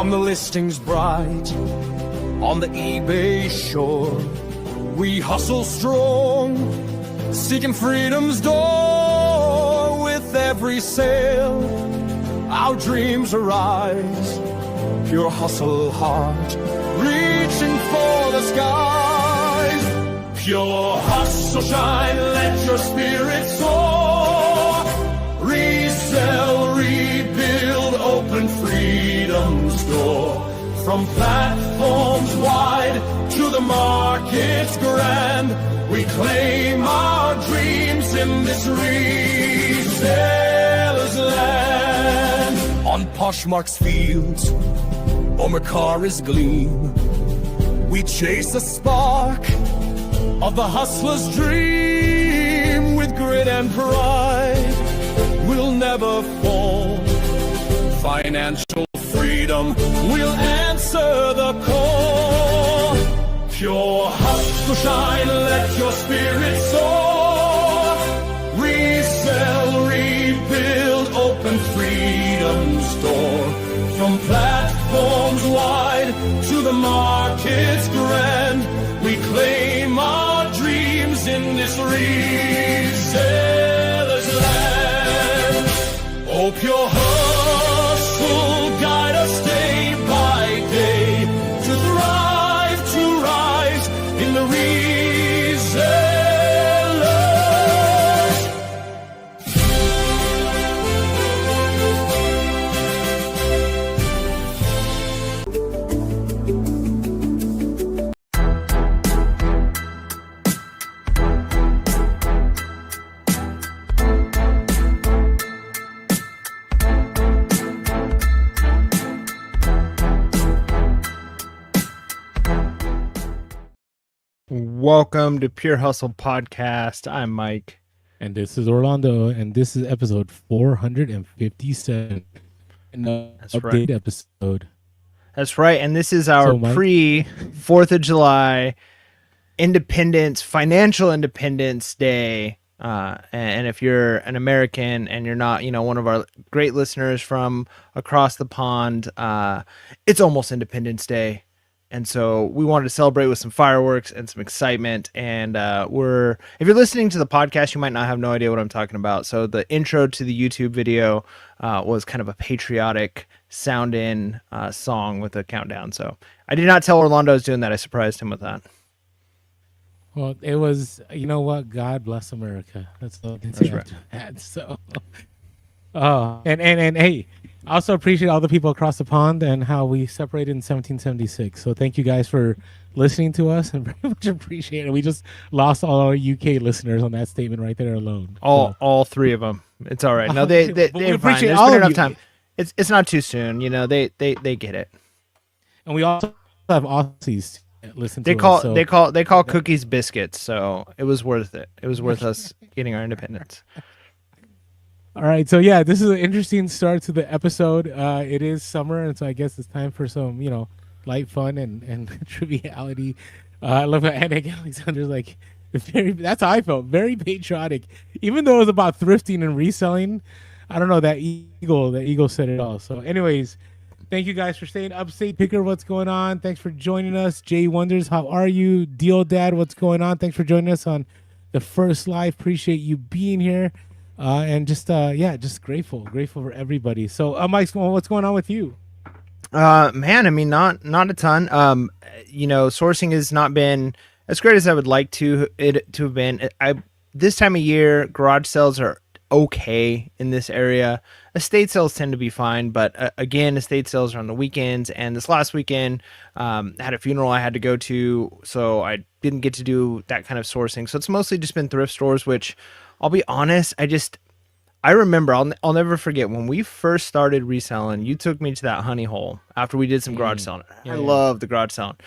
From the listings bright on the eBay shore, we hustle strong, seeking freedom's door. With every sale, our dreams arise. Pure hustle heart, reaching for the skies. Pure hustle shine, let your spirit soar. Resell, rebuild, open freedom's door. From platforms wide to the markets grand, we claim our dreams in this reseller's land. On Poshmark's fields, or Macari's gleam, we chase the spark of the hustler's dream. With grit and pride, we'll never fall. Financial freedom, we'll answer the call. Pure hustle shine, let your spirit soar. Resell, rebuild, open freedom's door. From platforms wide to the markets grand, we claim our dreams in this reseller's land. Oh, pure hustle, guide us day by day to thrive, to rise in the resellers. Welcome to Pure Hustle Podcast. I'm Mike. And this is Orlando, and this is episode 457. That's update right. episode. That's right. And this is our pre-4th of July financial independence day. And if you're an American and you're not, one of our great listeners from across the pond, it's almost Independence Day. And so we wanted to celebrate with some fireworks and some excitement. And if you're listening to the podcast, you might not have no idea what I'm talking about. So the intro to the YouTube video was kind of a patriotic sound-in song with a countdown. So I did not tell Orlando I was doing that. I surprised him with that. Well, it was, you know what? God bless America. That's all I can say. That's right. So, and hey, I also appreciate all the people across the pond and how we separated in 1776. So thank you guys for listening to us and very much appreciate it. We just lost all our UK listeners on that statement right there alone. All three of them. It's all right. No, they appreciate There's been enough time. It's not too soon. They get it. And we also have Aussies listen to us. They call cookies biscuits. So it was worth it. It was worth us getting our independence. All right, so yeah, this is an interesting start to the episode. It is summer, and so I guess it's time for some, light fun and triviality. I love how Alexander's like, that's how I felt, very patriotic. Even though it was about thrifting and reselling, I don't know, that eagle said it all. So anyways, thank you guys for staying. UpstatePeter, what's going on? Thanks for joining us. Jay Wonders, how are you? Deal Dad, what's going on? Thanks for joining us on the first live. Appreciate you being here. And just grateful for everybody. So Mike, what's going on with you? Man, I mean, not a ton. Sourcing has not been as great as I would like to have been. This time of year, garage sales are okay in this area. Estate sales tend to be fine, but again, estate sales are on the weekends. And this last weekend, had a funeral I had to go to, so I didn't get to do that kind of sourcing. So it's mostly just been thrift stores, which I'll be honest, I remember, I'll never forget when we first started reselling, you took me to that honey hole after we did some garage selling. I love the garage selling.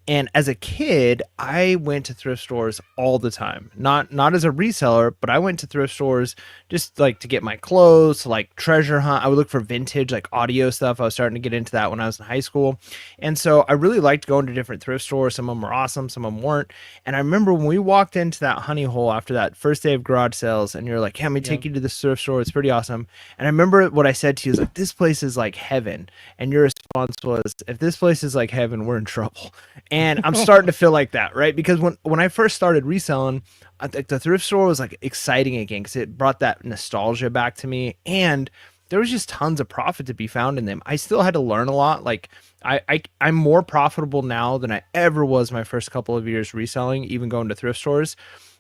And as a kid, I went to thrift stores all the time. Not as a reseller, but I went to thrift stores just like to get my clothes, to like treasure hunt. I would look for vintage like audio stuff. I was starting to get into that when I was in high school. And so I really liked going to different thrift stores. Some of them were awesome, some of them weren't. And I remember when we walked into that honey hole after that first day of garage sales, and you're like, hey, let me take you to the thrift store. It's pretty awesome. And I remember what I said to you is like, this place is like heaven. And your response was, if this place is like heaven, we're in trouble. And I'm starting to feel like that, right? Because when I first started reselling, I think the thrift store was like exciting again because it brought that nostalgia back to me, and there was just tons of profit to be found in them. I still had to learn a lot. Like I'm more profitable now than I ever was my first couple of years reselling, even going to thrift stores.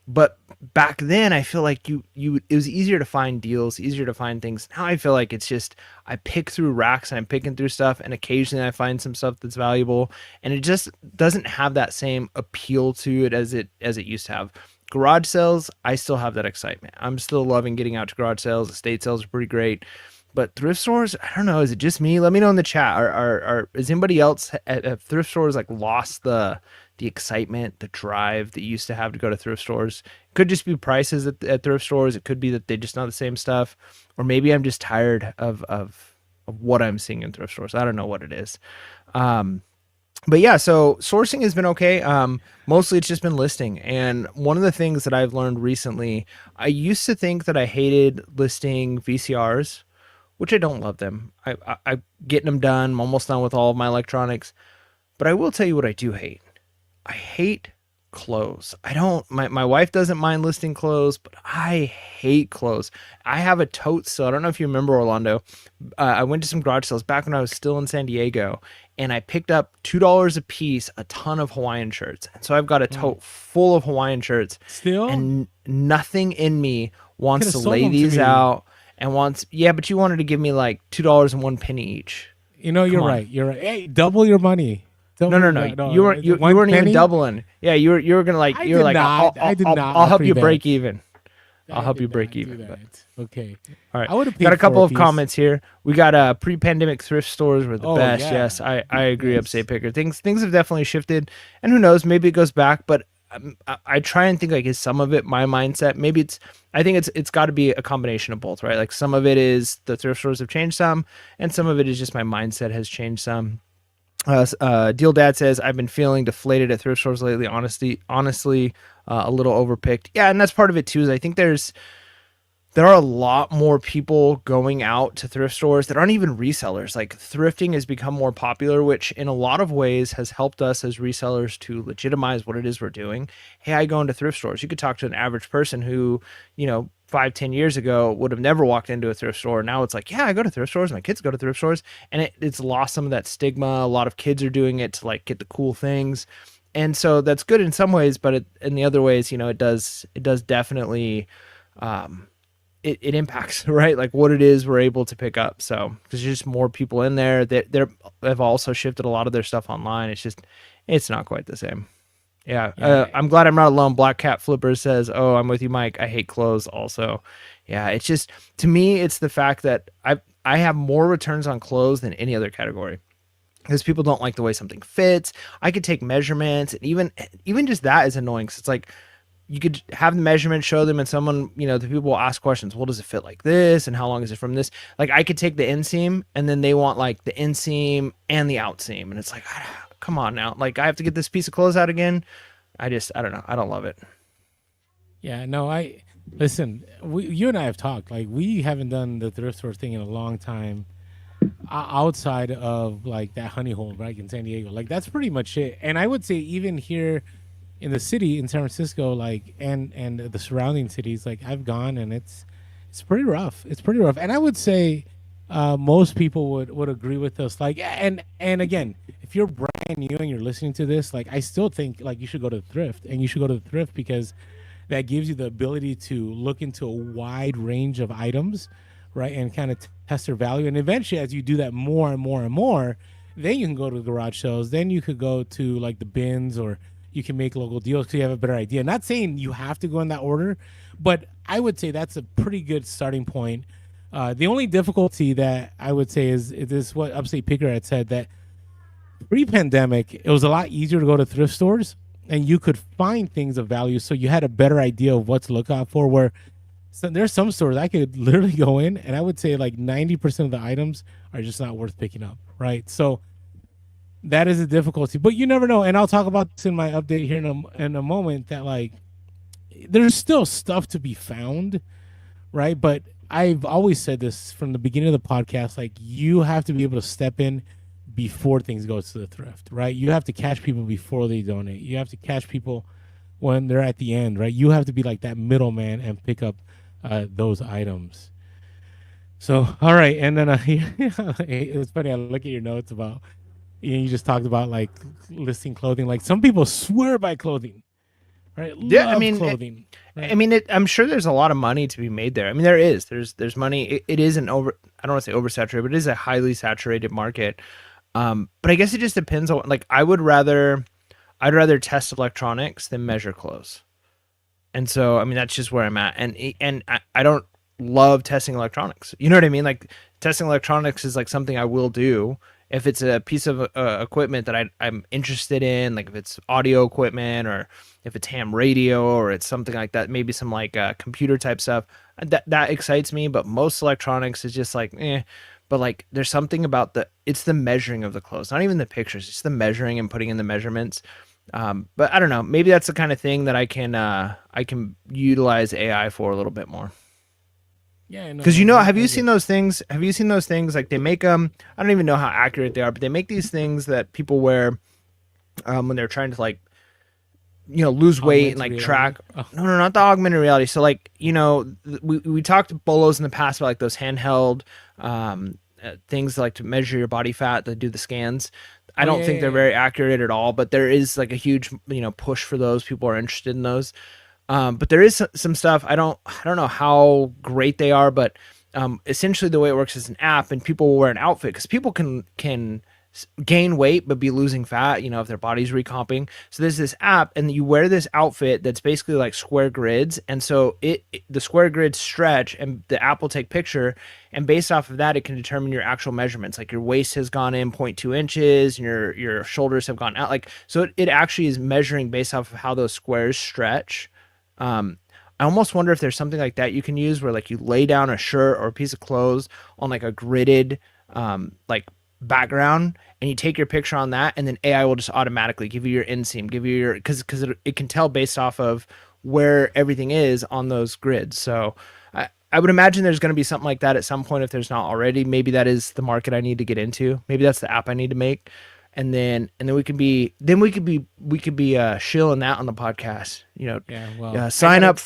But back then, I feel like it was easier to find deals, easier to find things. Now I feel like it's just I pick through racks and I'm picking through stuff, and occasionally I find some stuff that's valuable, and it just doesn't have that same appeal to it as it used to have. Garage sales, I still have that excitement. I'm still loving getting out to garage sales. Estate sales are pretty great. But thrift stores, I don't know. Is it just me? Let me know in the chat. Is anybody else at thrift stores like lost the excitement, the drive that you used to have to go to thrift stores? It could just be prices at thrift stores. It could be that they just not the same stuff, or maybe I'm just tired of what I'm seeing in thrift stores. I don't know what it is. But yeah, so sourcing has been okay. Mostly it's just been listing. And one of the things that I've learned recently, I used to think that I hated listing VCRs, which I don't love them. I getting them done. I'm almost done with all of my electronics. But I will tell you what I do hate. I hate clothes. My wife doesn't mind listing clothes, but I hate clothes. I have a tote still. I don't know if you remember, Orlando. I went to some garage sales back when I was still in San Diego, and I picked up $2 a piece, a ton of Hawaiian shirts. And so I've got a tote full of Hawaiian shirts. Still? And nothing in me wants to lay these out and yeah, but you wanted to give me like $2.01 each. You know, you're right. You're right. Hey, double your money. No. You weren't even doubling. Yeah, you were gonna like. You were like, I'll help you break even. I'll help you break even. Okay. All right. I would have got a couple of comments here. We got pre-pandemic thrift stores were the best. Yeah. Yes, I agree. UpstatePeter. Things have definitely shifted, and who knows? Maybe it goes back. But I try and think like, is some of it my mindset? Maybe I think it's got to be a combination of both, right? Like some of it is the thrift stores have changed some, and some of it is just my mindset has changed some. Deal Dad says, I've been feeling deflated at thrift stores lately. Honestly, a little overpicked. Yeah, and that's part of it too. Is I think there are a lot more people going out to thrift stores that aren't even resellers. Like thrifting has become more popular, which in a lot of ways has helped us as resellers to legitimize what it is we're doing. Hey, I go into thrift stores. You could talk to an average person who, 5-10 years ago would have never walked into a thrift store. Now it's like, yeah, I go to thrift stores. My kids go to thrift stores, and it's lost some of that stigma. A lot of kids are doing it to like get the cool things. And so that's good in some ways, but in the other ways, it does definitely, it impacts, right? Like what it is we're able to pick up. So there's just more people in there that they've also shifted a lot of their stuff online. It's not quite the same. Yeah. I'm glad I'm not alone. Black Cat Flipper says, oh, I'm with you, Mike. I hate clothes also. Yeah. It's just, to me, it's the fact that I have more returns on clothes than any other category. Because people don't like the way something fits. I could take measurements, and even just that is annoying. Cause it's like, you could have the measurement, show them, and someone, the people will ask questions. Well, does it fit like this? And how long is it from this? Like I could take the inseam, and then they want like the inseam and the outseam. And it's like, come on now. Like I have to get this piece of clothes out again. I don't know. I don't love it. Yeah, no, listen, you and I have talked, like we haven't done the thrift store thing in a long time outside of like that honey hole right in San Diego. Like that's pretty much it. And I would say even here in the city in San Francisco, like and the surrounding cities, like I've gone and it's pretty rough. It's pretty rough. And I would say most people would agree with us. Like, and again, if you're brand new and you're listening to this, like I still think like you should go to thrift, and you should go to the thrift because that gives you the ability to look into a wide range of items, right? And kind of test their value. And eventually, as you do that more and more and more, then you can go to the garage sales. Then you could go to like the bins, or you can make local deals so you have a better idea. Not saying you have to go in that order, but I would say that's a pretty good starting point. The only difficulty that I would say is what UpstatePeter had said, that Pre-pandemic, it was a lot easier to go to thrift stores and you could find things of value, so you had a better idea of what to look out for. Where there's some stores I could literally go in and I would say like 90% of the items are just not worth picking up, right? So that is a difficulty, but you never know. And I'll talk about this in my update here in a moment, that like there's still stuff to be found, right? But I've always said this from the beginning of the podcast, like you have to be able to step in before things go to the thrift, right? You have to catch people before they donate. You have to catch people when they're at the end, right? You have to be like that middleman and pick up those items. So, all right. And then it's funny. I look at your notes about, you just talked about like listing clothing. Like some people swear by clothing, right? Yeah, Love clothing. Right? I mean, I'm sure there's a lot of money to be made there. I mean, there's money. It is an over, I don't want to say oversaturated, but it is a highly saturated market. But I guess it just depends on, like, I'd rather test electronics than measure clothes. And so, I mean, that's just where I'm at. And I don't love testing electronics. You know what I mean? Like, testing electronics is like something I will do if it's a piece of equipment that I'm interested in, like if it's audio equipment or if it's ham radio or it's something like that, maybe some like computer type stuff that excites me. But most electronics is just like, eh. But like, there's something about it's the measuring of the clothes, not even the pictures, it's the measuring and putting in the measurements. But I don't know, maybe that's the kind of thing that I can utilize AI for a little bit more. Yeah, because have you seen those things? Have you seen those things? Like they make them. I don't even know how accurate they are, but they make these things that people wear when they're trying to like, lose weight and like reality. track. Oh. No, not the augmented reality. So like, we talked BOLOs in the past about like those handheld things like to measure your body fat, that do the scans. I don't think they're very accurate at all, but there is like a huge push for those. People are interested in those. But there is some stuff. I don't know how great they are, but essentially the way it works is an app, and people will wear an outfit because people can gain weight but be losing fat, if their body's recomping. So there's this app, and you wear this outfit that's basically like square grids, and so the square grids stretch, and the app will take picture, and based off of that, it can determine your actual measurements. Like your waist has gone in 0.2 inches, and your shoulders have gone out. Like, so it actually is measuring based off of how those squares stretch. I almost wonder if there's something like that you can use where like you lay down a shirt or a piece of clothes on like a gridded like background, and you take your picture on that, and then AI will just automatically give you your inseam, give you your, because it can tell based off of where everything is on those grids. So I would imagine there's going to be something like that at some point if there's not already. Maybe that is the market I need to get into. Maybe that's the app I need to make. And then we could be shilling that on the podcast. Sign up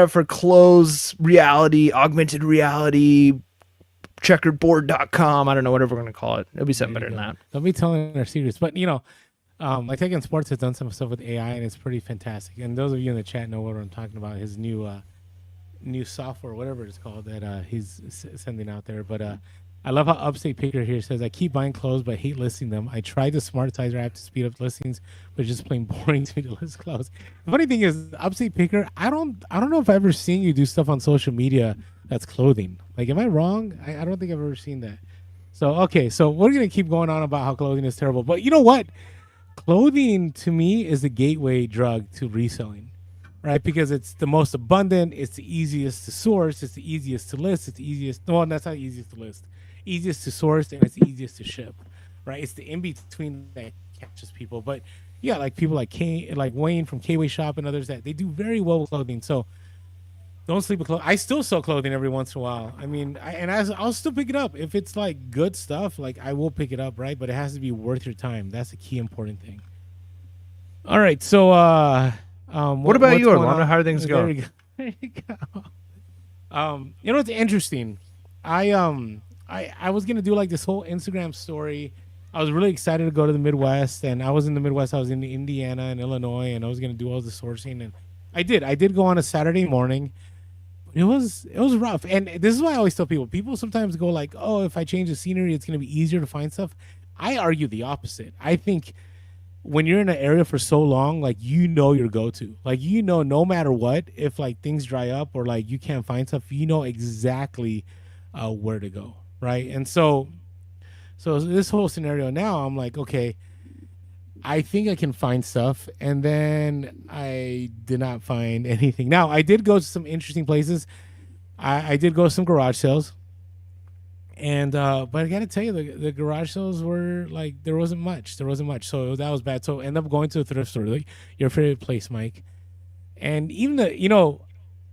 for clothes reality, augmented reality, checkerboard.com. I don't know, whatever we're gonna call it. It'll be something better than that. Don't be telling our secrets. But like Taking Sports has done some stuff with AI, and it's pretty fantastic. And those of you in the chat know what I'm talking about. His new software, whatever it's called, that he's sending out there. But I love how UpstatePeter here says, I keep buying clothes but hate listing them. I tried the Smartizer app to speed up listings, but it's just plain boring to me to list clothes. The funny thing is, UpstatePeter, I don't know if I've ever seen you do stuff on social media that's clothing. Like, am I wrong? I don't think I've ever seen that. So, okay, so we're going to keep going on about how clothing is terrible. But you know what? Clothing, to me, is the gateway drug to reselling, right? Because it's the most abundant, it's the easiest to source, it's the easiest to list, it's the easiest, no, that's not the easiest to list. Easiest to source, and it's the easiest to ship, right? It's the in-between that catches people. But yeah, like people like Wayne from K-Way Shop and others, that they do very well with clothing. So don't sleep with clothing. I still sell clothing every once in a while. I mean, I'll still pick it up. If it's like good stuff, like I will pick it up, right? But it has to be worth your time. That's the key important thing. All right, so what about you, Orlando? How are things going? There you go. It's interesting. I was gonna do like this whole Instagram story. I was really excited to go to the Midwest, and I was in the Midwest. I was in Indiana and Illinois, and I was gonna do all the sourcing, and I did go on a Saturday morning. It was rough, and this is why I always tell people sometimes go like, oh, if I change the scenery, it's gonna be easier to find stuff. I argue the opposite. I think when you're in an area for so long, like your go-to, like no matter what, if like things dry up or like you can't find stuff, exactly where to go. Right. And so So this whole scenario now, I'm like, okay, I think I can find stuff, and then I did not find anything. Now I did go to some interesting places. I did go to some garage sales, and but I got to tell you, the garage sales were like there wasn't much. There wasn't much, so that was bad. So I ended up going to a thrift store, like your favorite place, Mike. And even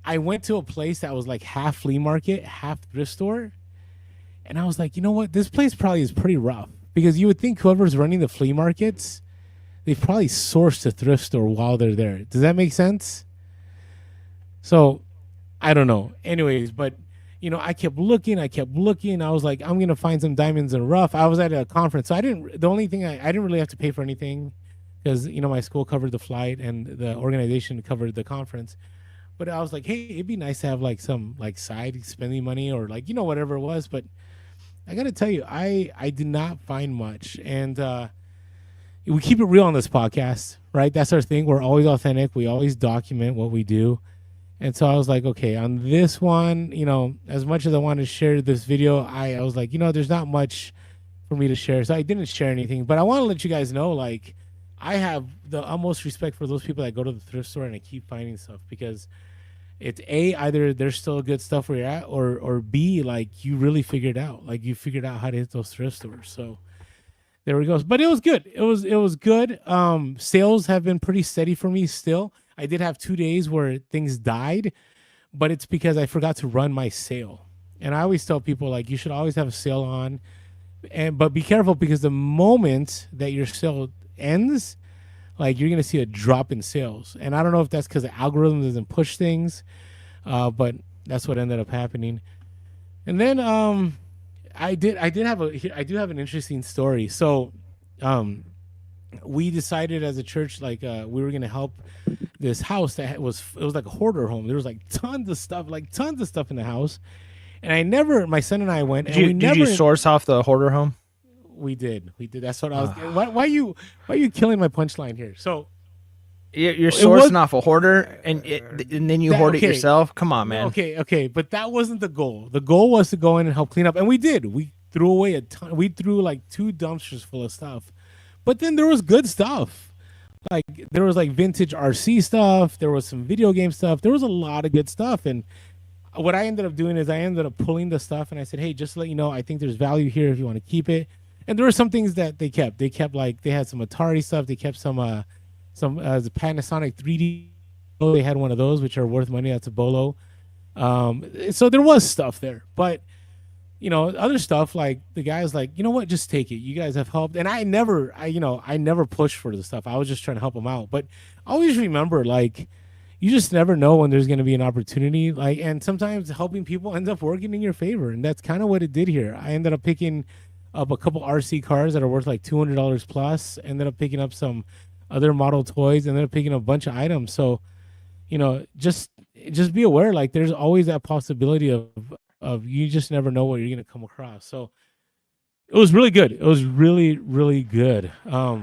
I went to a place that was like half flea market, half thrift store, and I was like, you know what, this place probably is pretty rough because you would think whoever's running the flea markets, they've probably sourced a thrift store while they're there. Does that make sense? So I don't know. Anyways, but I kept looking. I was like, I'm gonna find some diamonds in the rough. I was at a conference, so I didn't. The only thing I didn't really have to pay for anything because my school covered the flight and the organization covered the conference. But I was like, hey, it'd be nice to have like some like side spending money or like whatever it was. But I gotta tell you, I did not find much, and we keep it real on this podcast, right? That's our thing. We're always authentic. We always document what we do. And so I was like, okay, on this one, as much as I wanted to share this video, I was like, there's not much for me to share. So I didn't share anything. But I want to let you guys know, like, I have the utmost respect for those people that go to the thrift store and I keep finding stuff because it's either there's still good stuff where you're at, or B, like you really figured out. Like you figured out how to hit those thrift stores. So there we go. But it was good. It was good. Sales have been pretty steady for me still. I did have 2 days where things died, but it's because I forgot to run my sale. And I always tell people, like, you should always have a sale on, but be careful because the moment that your sale ends, like you're gonna see a drop in sales. And I don't know if that's because the algorithm doesn't push things, but that's what ended up happening. And then I do have an interesting story. So we decided as a church, like we were gonna help this house it was like a hoarder home. There was like tons of stuff in the house, and my son and I went. Did you source off the hoarder home? We did. That's what I was. Why are you killing my punchline here? So you're sourcing off a hoarder, and then you hoard it yourself. Come on, man. Okay, but that wasn't the goal. The goal was to go in and help clean up, and we did. We threw away a ton. We threw like 2 dumpsters full of stuff, but then there was good stuff. Like there was like vintage RC stuff. There was some video game stuff. There was a lot of good stuff. And what I ended up doing is I ended up pulling the stuff and I said, hey, just to let you know, I think there's value here if you want to keep it. And there were some things that they kept. They kept like they had some Atari stuff. They kept some the Panasonic 3D. They had one of those which are worth money. That's a BOLO. So there was stuff there, but other stuff like the guy's like, you know what, just take it. You guys have helped. And I never pushed for the stuff. I was just trying to help them out. But always remember, like, you just never know when there's going to be an opportunity. Like, and sometimes helping people ends up working in your favor. And that's kind of what it did here. I ended up picking up a couple RC cars that are worth like $200 plus. Ended up picking up some other model toys. Ended up picking up a bunch of items. So, just be aware. Like, there's always that possibility of you just never know what you're going to come across. So it was really good. It was really, really good.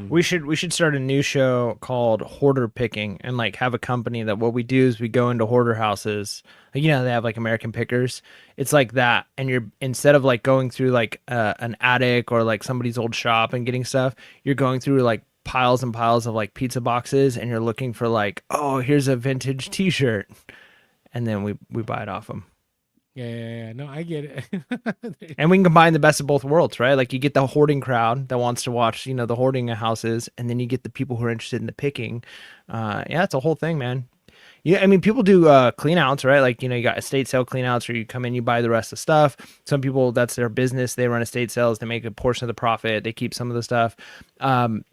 We should start a new show called Hoarder Picking and like have a company that what we do is we go into hoarder houses. Like, they have like American Pickers. It's like that. And you're instead of like going through like an attic or like somebody's old shop and getting stuff, you're going through like piles and piles of like pizza boxes and you're looking for like, oh, here's a vintage t-shirt. And then we buy it off them. Yeah. No, I get it. And we can combine the best of both worlds, right? Like you get the hoarding crowd that wants to watch, the hoarding houses, and then you get the people who are interested in the picking. It's a whole thing, man. Yeah, I mean, people do clean outs, right? Like, you got estate sale clean outs where you come in, you buy the rest of the stuff. Some people, that's their business. They run estate sales. They make a portion of the profit. They keep some of the stuff. And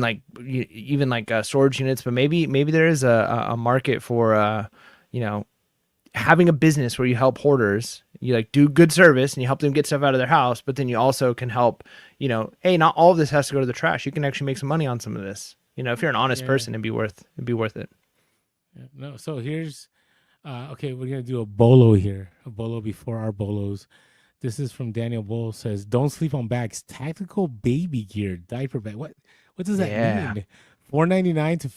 like even like storage units, but maybe there is a market for, having a business where you help hoarders, you like do good service and you help them get stuff out of their house, but then you also can help, hey, not all of this has to go to the trash. You can actually make some money on some of this. If you're an honest person, it'd be worth it. Yeah, no. So here's, okay, we're going to do a BOLO here, a BOLO before our BOLOs. This is from Daniel Bull says, don't sleep on bags, tactical baby gear, diaper bag. What does that mean? $4.99 to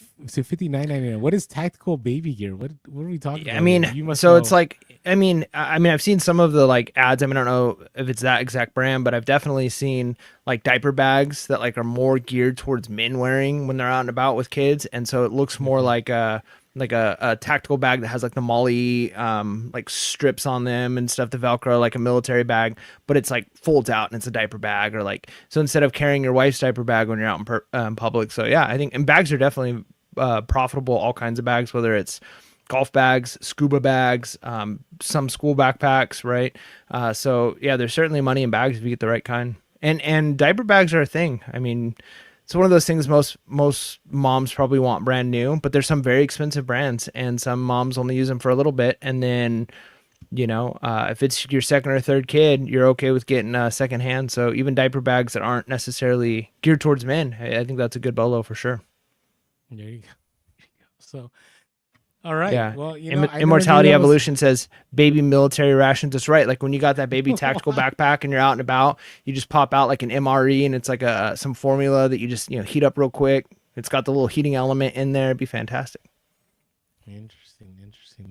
$59.99. What is tactical baby gear? What are we talking about? I mean, You must so know. it's like, I've seen some of the like ads. I mean, I don't know if it's that exact brand, but I've definitely seen like diaper bags that like are more geared towards men wearing when they're out and about with kids, and so it looks more like a tactical bag that has like the Molly like strips on them and stuff, the Velcro, like a military bag, but it's like folds out and it's a diaper bag, or like, so instead of carrying your wife's diaper bag when you're out in public. So yeah, I think, and bags are definitely profitable, all kinds of bags, whether it's golf bags, scuba bags, some school backpacks, right? So yeah, there's certainly money in bags if you get the right kind. And diaper bags are a thing. I mean, it's one of those things most moms probably want brand new, but there's some very expensive brands, and some moms only use them for a little bit, and then if it's your second or third kid, you're okay with getting secondhand. So even diaper bags that aren't necessarily geared towards men, I think that's a good BOLO for sure. There you go. So, all right. Yeah. Well, I never knew Immortality that was- Evolution says baby military rations. That's right. Like when you got that baby tactical backpack and you're out and about, you just pop out like an MRE, and it's like some formula that you just heat up real quick. It's got the little heating element in there. It'd be fantastic. Interesting.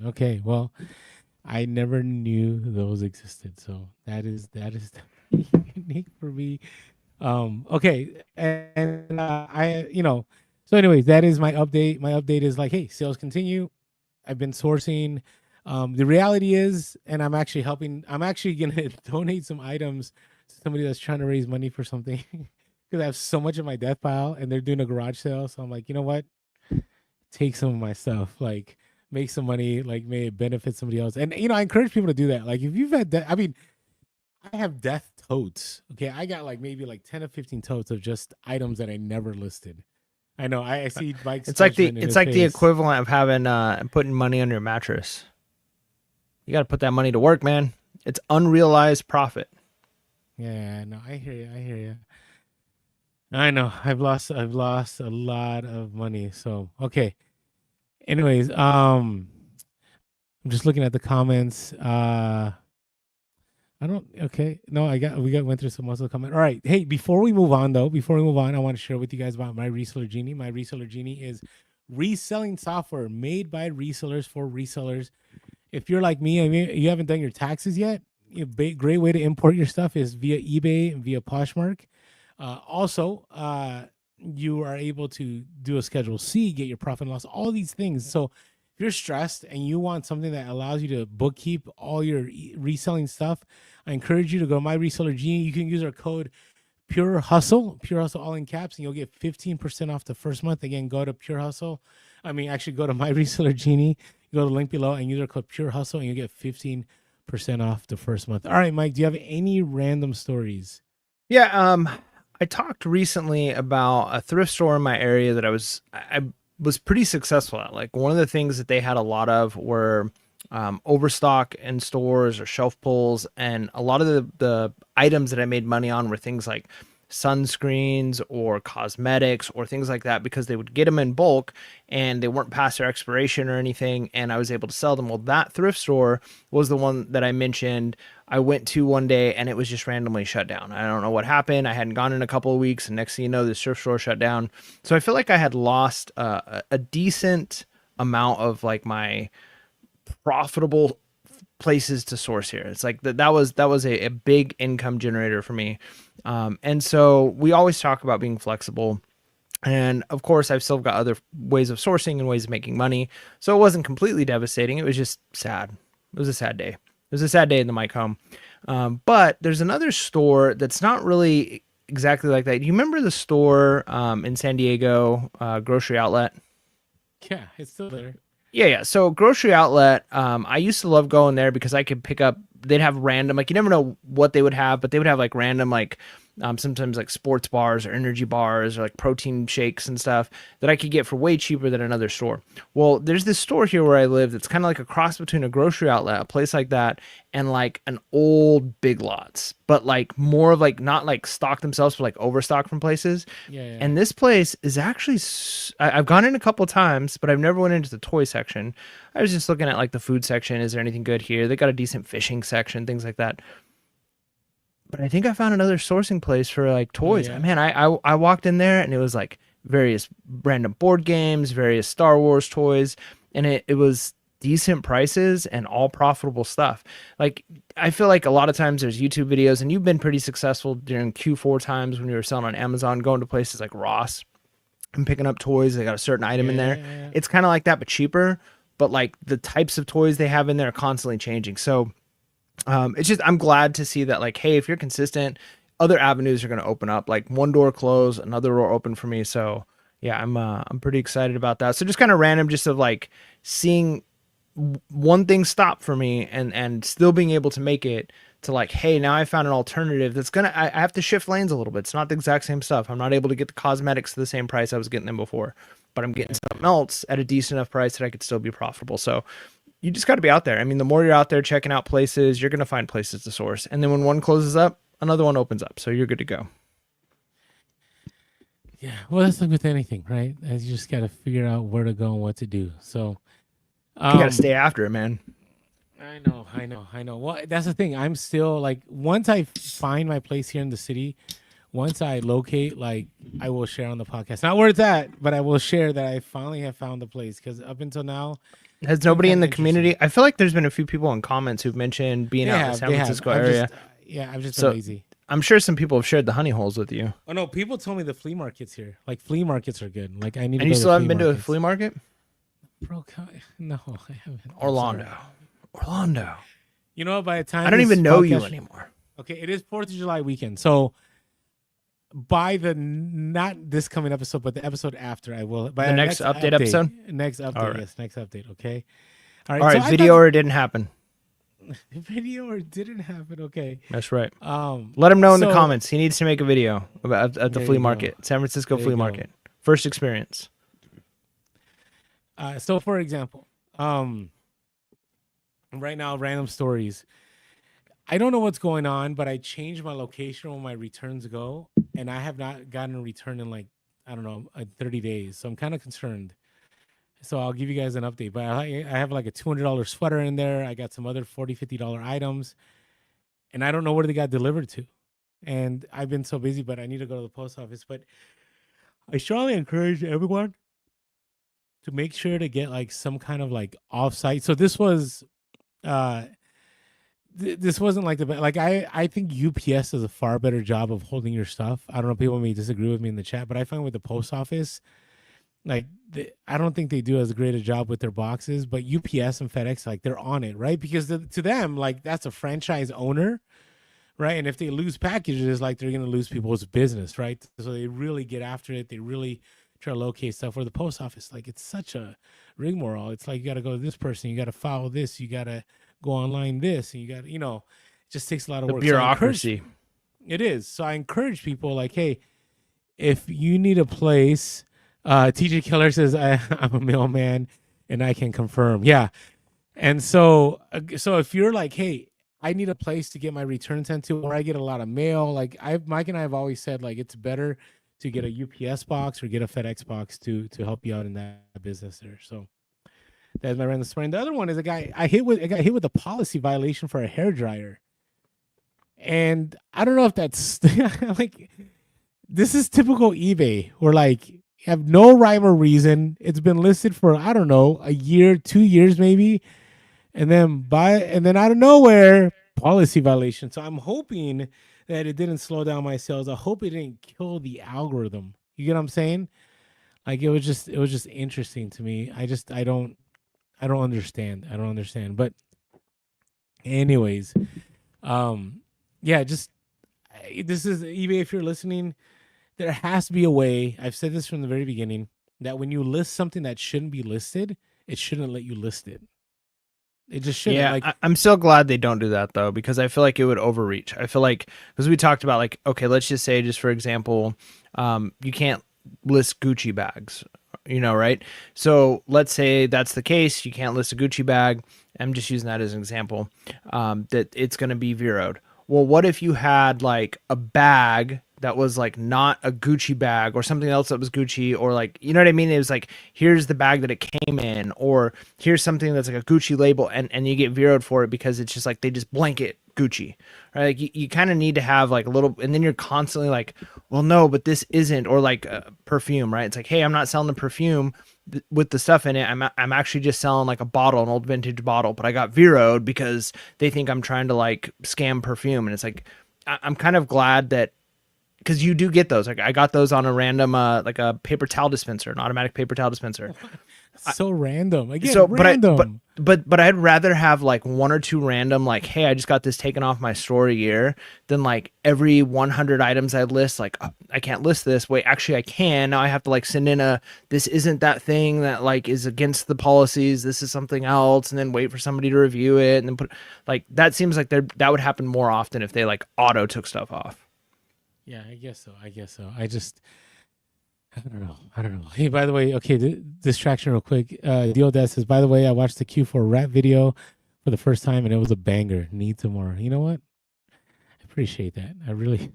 Okay. Well, I never knew those existed, so that is unique for me. Okay, and so anyways, that is my update. My update is like, hey, sales continue. I've been sourcing. The reality is, and I'm actually gonna donate some items to somebody that's trying to raise money for something because I have so much in my death pile, and they're doing a garage sale. So I'm like, you know what? Take some of my stuff, like make some money, like may it benefit somebody else. And I encourage people to do that. Like if you've had that, I mean, I have death totes. Okay, I got like maybe like 10 or 15 totes of just items that I never listed. I know. I see Mike's. It's like the equivalent of having putting money on your mattress. You got to put that money to work, man. It's unrealized profit. Yeah, no, I hear you. I know. I've lost a lot of money. So okay. Anyways, I'm just looking at the comments. We went through some muscle comment. All right. Hey, before we move on, I want to share with you guys about my Reseller Genie. My Reseller Genie is reselling software made by resellers for resellers. If you're like me, I mean, you haven't done your taxes yet, a great way to import your stuff is via eBay and via Poshmark. Also, you are able to do a Schedule C, get your profit and loss, all these things. So if you're stressed and you want something that allows you to bookkeep all your reselling stuff, I encourage you to go to My Reseller Genie. You can use our code Pure Hustle all in caps, and you'll get 15% off the first month. Again, go to Pure Hustle. Go to My Reseller Genie. You go to the link below and use our code Pure Hustle, and you get 15% off the first month. All right, Mike, do you have any random stories? Yeah, I talked recently about a thrift store in my area that I was pretty successful at. Like one of the things that they had a lot of were overstock in stores or shelf pulls, and a lot of the items that I made money on were things like sunscreens or cosmetics or things like that, because they would get them in bulk and they weren't past their expiration or anything, and I was able to sell them. Well, that thrift store was the one that I mentioned I went to one day, and it was just randomly shut down. I don't know what happened. I hadn't gone in a couple of weeks, and next thing you know, this thrift store shut down. So I feel like I had lost a decent amount of like my profitable places to source here. It's like that was a big income generator for me. And so we always talk about being flexible. And of course, I've still got other ways of sourcing and ways of making money. So it wasn't completely devastating. It was just sad. It was a sad day. It was a sad day in the Mike home. But there's another store that's not really exactly like that. Do you remember the store in San Diego, grocery outlet? Yeah, it's still there. Yeah. So grocery outlet, I used to love going there because I could pick up, they'd have random, like you never know what they would have, but they would have like random, like sometimes like sports bars or energy bars or like protein shakes and stuff that I could get for way cheaper than another store. Well, there's this store here where I live that's kind of like a cross between a grocery outlet, a place like that, and like an old Big Lots, but like more of like, not like stock themselves, but like overstock from places. Yeah. And this place is actually, I've gone in a couple times, but I've never went into the toy section. I was just looking at like the food section. Is there anything good here? They got a decent fishing section, things like that. But I think I found another sourcing place for like toys. Yeah. Man, I walked in there and it was like various random board games, various Star Wars toys, and it was decent prices and all profitable stuff. Like, I feel like a lot of times there's YouTube videos, and you've been pretty successful during Q4 times when you were selling on Amazon, going to places like Ross and picking up toys. They got a certain item in there. Yeah. It's kind of like that, but cheaper. But like the types of toys they have in there are constantly changing. So it's just, I'm glad to see that, like, hey, if you're consistent, other avenues are going to open up. Like, one door closed, another door open for me. So yeah, I'm pretty excited about that. So just kind of random, just of like seeing one thing stop for me and still being able to make it to, like, hey, now I found an alternative that's gonna, I have to shift lanes a little bit. It's not the exact same stuff. I'm not able to get the cosmetics to the same price I was getting them before, but I'm getting something else at a decent enough price that I could still be profitable. So you just got to be out there. I mean, the more you're out there checking out places, you're going to find places to source. And then when one closes up, another one opens up. So you're good to go. Yeah. Well, that's like with anything, right? You just got to figure out where to go and what to do. So You got to stay after it, man. I know. Well, that's the thing. I'm still like, once I find my place here in the city, once I locate, like, I will share on the podcast. Not where it's at, but I will share that I finally have found the place. Because up until now, has nobody in the community? I feel like there's been a few people in comments who've mentioned being out in the San Francisco area. I've just been lazy. I'm sure some people have shared the honey holes with you. Oh no, people told me the flea markets here. Like, flea markets are good. Like, I need. And you still haven't been to a flea market? Bro, no, I haven't. Orlando. You know, by the time I don't even know you anymore. Okay, it is 4th of July weekend, so by the not this coming episode, but the episode after, I will. By the next update episode. Next update, right. yes, next update. Okay. All right. So video or it didn't happen. Video or it didn't happen. Okay. That's right. Let him know in the comments. He needs to make a video about at the flea market, San Francisco flea market. First experience. So for example, right now, random stories. I don't know what's going on, but I changed my location where my returns go, and I have not gotten a return in, like, I don't know, 30 days. So I'm kind of concerned. So I'll give you guys an update. But I have like a $200 sweater in there. I got some other $40, $50 items, and I don't know where they got delivered to. And I've been so busy, but I need to go to the post office. But I strongly encourage everyone to make sure to get like some kind of like offsite. So this was, this wasn't like I think UPS does a far better job of holding your stuff. I don't know, people may disagree with me in the chat, but I find with the post office, like, I don't think they do as great a job with their boxes, but UPS and FedEx, like, they're on it, right? Because to them, like, that's a franchise owner, right? And if they lose packages, like, they're going to lose people's business, right? So they really get after it. They really try to locate stuff. Where the post office, like, it's such a rigmarole. It's like, you got to go to this person, you got to file this, you got to go online this, and you got to, it just takes a lot of work. Bureaucracy. It is. So I encourage people, like, hey, if you need a place, TJ Keller says, I'm a mailman and I can confirm. Yeah. And so if you're like, hey, I need a place to get my return sent to, or I get a lot of mail, like Mike and I have always said, like, it's better to get a UPS box or get a FedEx box to help you out in that business there. So that's my random story. And the other one is I got hit with a policy violation for a hairdryer. And I don't know if that's like, this is typical eBay, where, like, you have no rhyme or reason. It's been listed for, I don't know, a year, 2 years maybe. And then out of nowhere, policy violation. So I'm hoping that it didn't slow down my sales. I hope it didn't kill the algorithm. You get what I'm saying? Like, it was just interesting to me. I don't understand. I don't understand. But anyways, this is eBay. If you're listening, there has to be a way. I've said this from the very beginning, that when you list something that shouldn't be listed, it shouldn't let you list it. It just shouldn't. Yeah, I'm so glad they don't do that, though, because I feel like it would overreach. I feel like, because we talked about, like, okay, let's just say, just for example, you can't list Gucci bags, right? So let's say that's the case. You can't list a Gucci bag. I'm just using that as an example, that it's going to be zeroed. Well, what if you had, like, a bag that was like not a Gucci bag or something else that was Gucci, or like, you know what I mean? It was like, here's the bag that it came in, or here's something that's like a Gucci label, and you get zeroed for it because it's just like they just blanket Gucci, right? Like you kind of need to have like a little, and then you're constantly like, well, no, but this isn't, or like perfume, right? It's like, hey, I'm not selling the perfume with the stuff in it. I'm actually just selling like a bottle, an old vintage bottle, but I got zeroed because they think I'm trying to like scam perfume, and it's like, I'm kind of glad that, because you do get those. Like I got those on a random, like a paper towel dispenser, an automatic paper towel dispenser. So random. Again, So, random. but I'd rather have like one or two random, like, hey, I just got this taken off my store a year, than like every 100 items I list, like, oh, I can't list this. Wait, actually I can. Now I have to like send in this isn't that thing that like is against the policies. This is something else, and then wait for somebody to review it, and then put, like, that seems like that would happen more often if they like auto took stuff off. Yeah, I guess so. I don't know. Hey, by the way, okay, distraction real quick. Dio Dad says, by the way, I watched the Q4 rap video for the first time and it was a banger. Need some more. You know what? I appreciate that. I really.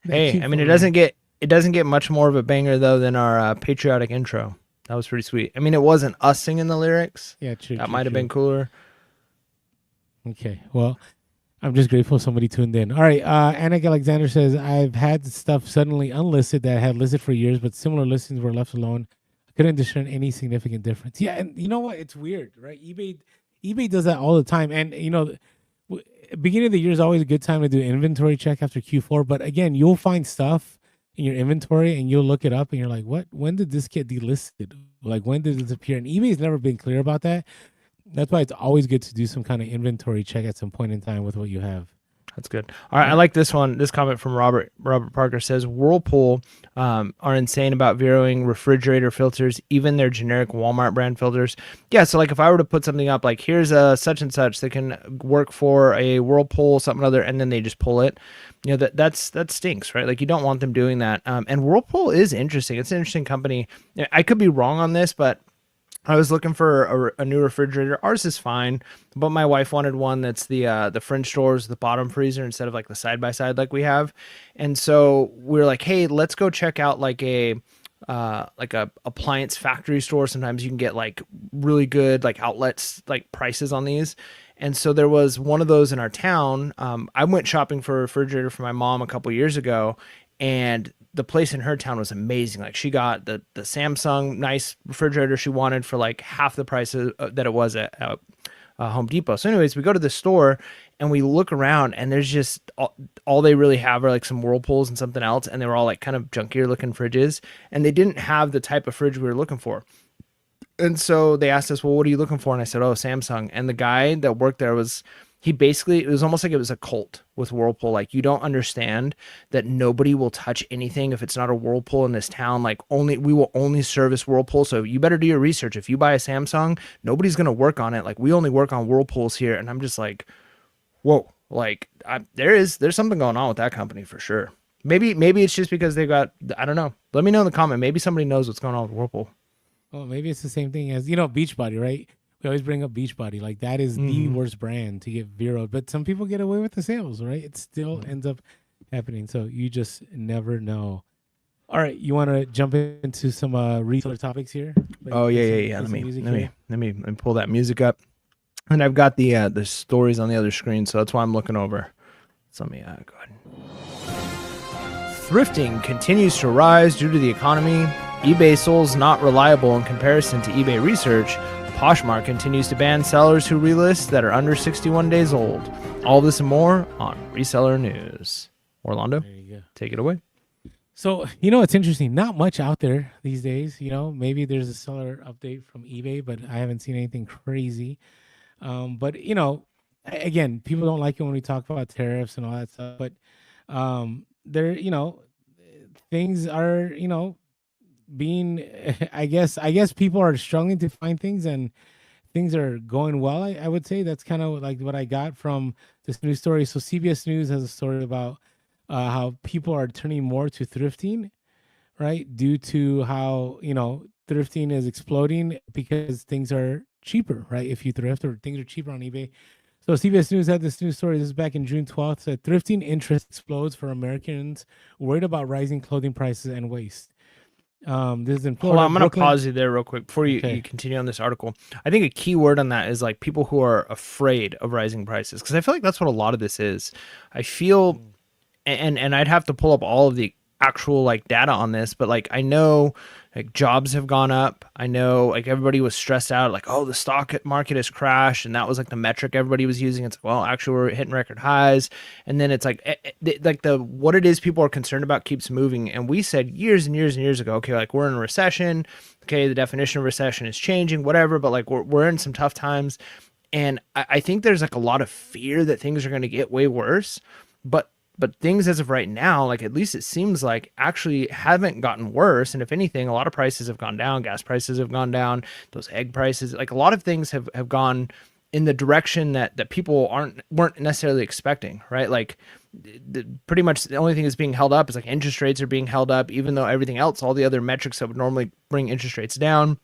Hey, I mean, it doesn't get much more of a banger though than our patriotic intro. That was pretty sweet. I mean, it wasn't us singing the lyrics. Yeah, true. That might have been cooler. Okay, well, I'm just grateful somebody tuned in. All right, Anik Alexander says, I've had stuff suddenly unlisted that I had listed for years, but similar listings were left alone. I couldn't discern any significant difference. Yeah, and you know what? It's weird, right? eBay does that all the time. And, you know, beginning of the year is always a good time to do inventory check after Q4. But again, you'll find stuff in your inventory and you'll look it up and you're like, what? When did this get delisted? Like, when did this appear? And eBay's never been clear about that. That's why it's always good to do some kind of inventory check at some point in time with what you have. That's good. All right, I like this one. This comment from Robert Parker says, Whirlpool are insane about zeroing refrigerator filters, even their generic Walmart brand filters. Yeah, so like if I were to put something up, like here's a such and such that can work for a Whirlpool, something other, and then they just pull it. You know, that stinks, right? Like you don't want them doing that. And Whirlpool is interesting. It's an interesting company. I could be wrong on this, but I was looking for a new refrigerator. Ours is fine, but my wife wanted one that's the French doors, the bottom freezer, instead of like the side by side like we have. And so we were like, hey, let's go check out like a appliance factory store. Sometimes you can get like really good like outlets, like prices on these. And so there was one of those in our town. I went shopping for a refrigerator for my mom a couple years ago, and the place in her town was amazing. Like she got the Samsung nice refrigerator she wanted for like half the price that it was at Home Depot. So anyways, we go to the store and we look around, and there's just all they really have are like some Whirlpools and something else. And they were all like kind of junkier looking fridges, and they didn't have the type of fridge we were looking for. And so they asked us, well, what are you looking for? And I said, oh, Samsung. And the guy that worked there it was almost like it was a cult with Whirlpool. Like, you don't understand that nobody will touch anything if it's not a Whirlpool in this town. Like, we will only service Whirlpool. So you better do your research. If you buy a Samsung, nobody's going to work on it. Like, we only work on Whirlpools here. And I'm just like, whoa, like there's something going on with that company for sure. Maybe it's just because they got, I don't know. Let me know in the comment. Maybe somebody knows what's going on with Whirlpool. Well, maybe it's the same thing as, Beachbody, right? We always bring up Beachbody. Like, that is the worst brand to get zeroed. But some people get away with the sales, right? It still ends up happening. So you just never know. All right, you want to jump into some retailer topics here? Oh yeah. Let me pull that music up. And I've got the stories on the other screen, so that's why I'm looking over. So let me go ahead. Thrifting continues to rise due to the economy. eBay Soul's not reliable in comparison to eBay research. Poshmark continues to ban sellers who relist that are under 61 days old. All this and more on Reseller News. Orlando, There you go. take it away. So, it's interesting. Not much out there these days. Maybe there's a seller update from eBay, but I haven't seen anything crazy. But, again, people don't like it when we talk about tariffs and all that stuff. But there, things are, being, I guess people are struggling to find things, and things are going well. I would say that's kind of like what I got from this news story. So CBS News has a story about how people are turning more to thrifting, right? Due to how, thrifting is exploding because things are cheaper, right? If you thrift, or things are cheaper on eBay. So CBS News had this news story. This is back in June 12th. Said thrifting interest explodes for Americans worried about rising clothing prices and waste. This is in Hold Florida. on, I'm going to Brooklyn. pause you there real quick before Okay. you continue on this article. I think a key word on that is like people who are afraid of rising prices, because I feel like that's what a lot of this is. I feel, and I'd have to pull up all of the actual like data on this, but like I know like jobs have gone up. I know like everybody was stressed out, like, oh, the stock market has crashed, and that was like the metric everybody was using. It's like, well, actually we're hitting record highs, and then it's like like the what it is people are concerned about keeps moving. And we said years and years and years ago, okay, like we're in a recession. Okay, the definition of recession is changing, whatever, but like we're in some tough times, and I think there's like a lot of fear that things are going to get way worse, but things as of right now, like at least it seems like actually haven't gotten worse. And if anything, a lot of prices have gone down. Gas prices have gone down. Those egg prices, like a lot of things have gone in the direction that people weren't necessarily expecting, right? Like pretty much the only thing that's being held up is like interest rates are being held up, even though everything else, all the other metrics that would normally bring interest rates down,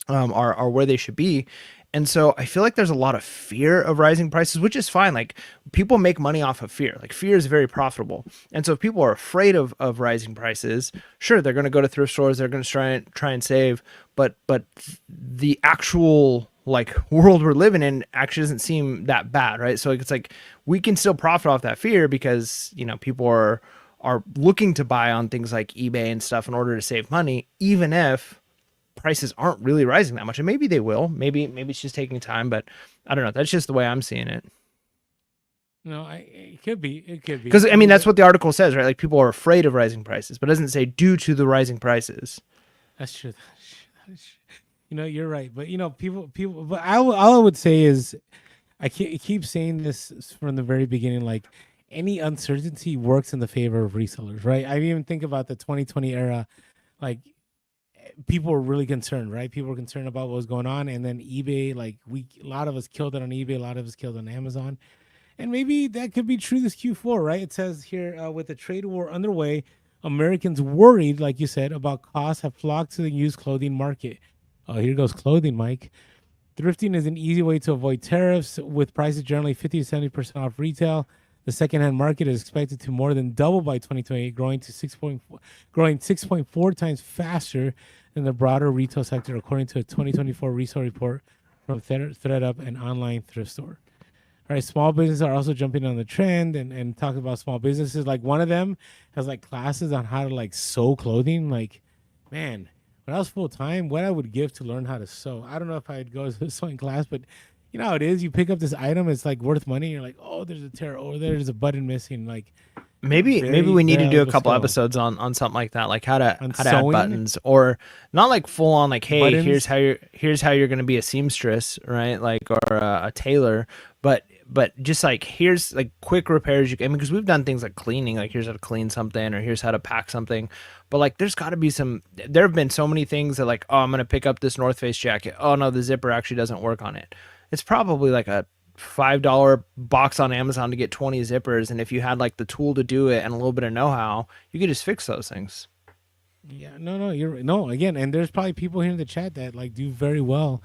are where they should be. And so I feel like there's a lot of fear of rising prices, which is fine. Like people make money off of fear. Like fear is very profitable. And so if people are afraid of rising prices, sure, they're going to go to thrift stores. They're going to try and save. But the actual like world we're living in actually doesn't seem that bad, right? So it's like we can still profit off that fear because, you know, people are looking to buy on things like eBay and stuff in order to save money, even if prices aren't really rising that much. And maybe they will. Maybe it's just taking time, but I don't know. That's just the way I'm seeing it. No, it could be. It could be. Because I mean, that's what the article says, right? Like people are afraid of rising prices, but it doesn't say due to the rising prices. That's true. You know, you're right. But you know, people. But all I would say is, I keep saying this from the very beginning. Like any uncertainty works in the favor of resellers, right? I even think about the 2020 era, like. People were really concerned, right? People were concerned about what was going on, and then eBay, like a lot of us killed it on eBay, a lot of us killed on Amazon, and maybe that could be true this Q4, right? It says here, with the trade war underway, Americans worried, like you said, about costs have flocked to the used clothing market. Oh, here goes clothing, Mike. Thrifting is an easy way to avoid tariffs, with prices generally 50 to 70% off retail. The secondhand market is expected to more than double by 2028, growing 6.4 times faster than the broader retail sector, according to a 2024 resale report from ThredUp, an online thrift store. All right, small businesses are also jumping on the trend and talking about small businesses. Like one of them has like classes on how to like sew clothing. Like, man, when I was full time, what I would give to learn how to sew. I don't know if I'd go to a sewing class, but you know how it is. You pick up this item, it's like worth money. You're like, oh, there's a tear. Oh, there's a button missing. Like maybe we need to do a couple episodes on something like that, like how to add buttons, or not like full on like, hey, buttons. here's how you're going to be a seamstress, right? Like, or a tailor, but just like here's like quick repairs. I mean, because we've done things like cleaning, like here's how to clean something, or here's how to pack something. But like, there's got to be there have been so many things that like, oh, I'm going to pick up this North Face jacket. Oh no, the zipper actually doesn't work on it. It's probably like a $5 box on Amazon to get 20 zippers, and if you had like the tool to do it and a little bit of know-how, you could just fix those things. Yeah, no, again, and there's probably people here in the chat that like do very well,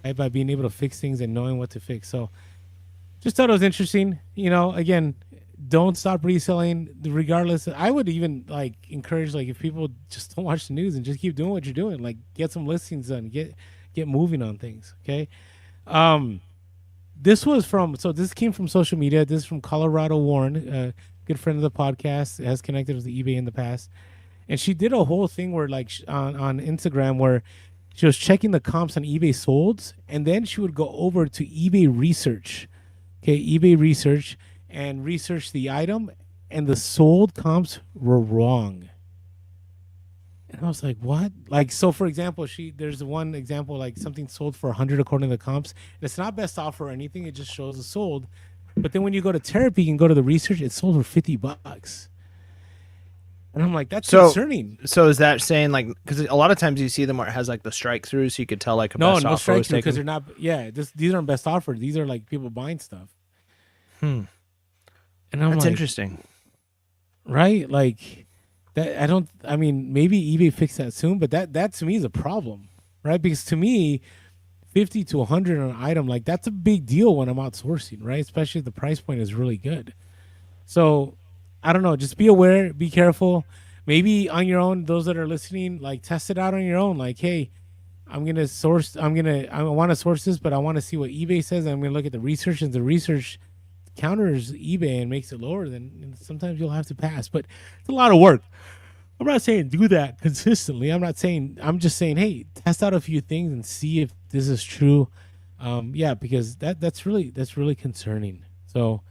right, by being able to fix things and knowing what to fix. So just thought it was interesting. You know, again, don't stop reselling regardless. I would even like encourage, like, if people just don't watch the news and just keep doing what you're doing, like get some listings done, get moving on things. Okay. This came from social media. This is from Colorado Warren, a good friend of the podcast, has connected with eBay in the past. And she did a whole thing where like on Instagram where she was checking the comps on eBay solds, and then she would go over to eBay research. Okay, eBay research, and research the item, and the sold comps were wrong. And I was like, what? Like, so for example, there's one example, like something sold for 100 according to the comps. It's not best offer or anything. It just shows the sold. But then when you go to therapy and go to the research, it sold for $50. And I'm like, that's concerning. So is that saying like, because a lot of times you see them where it has like the strike through, so you could tell like no strike through, because they're not. Yeah, these aren't best offer. These are like people buying stuff. And that's like, interesting, right? Like that. Maybe eBay fixed that soon, but that to me is a problem, right? Because to me, 50 to 100 on an item, like that's a big deal when I'm outsourcing, right? Especially if the price point is really good. So I don't know, just be aware, be careful. Maybe on your own, those that are listening, like test it out on your own. Like, hey, I want to source this, but I want to see what eBay says. I'm gonna look at the research, and the research counters eBay and makes it lower. Then sometimes you'll have to pass, but it's a lot of work. I'm not saying do that consistently. I'm just saying, hey, test out a few things and see if this is true. Yeah, because that's really concerning. So,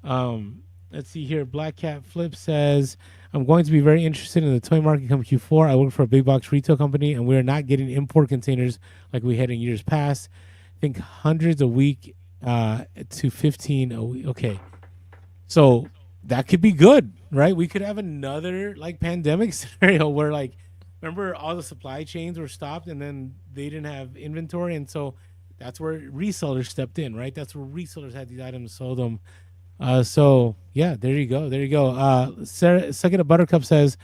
let's see here. Black Cat Flip says, I'm going to be very interested in the toy market come Q4. I work for a big box retail company, and we are not getting import containers like we had in years past. I think hundreds a week to 15 a week. Okay. So that could be good, right? We could have another like pandemic scenario where, like, remember all the supply chains were stopped and then they didn't have inventory. And so that's where resellers stepped in, right? That's where resellers had these items, sold them. So yeah, there you go. There you go. Second of Buttercup says,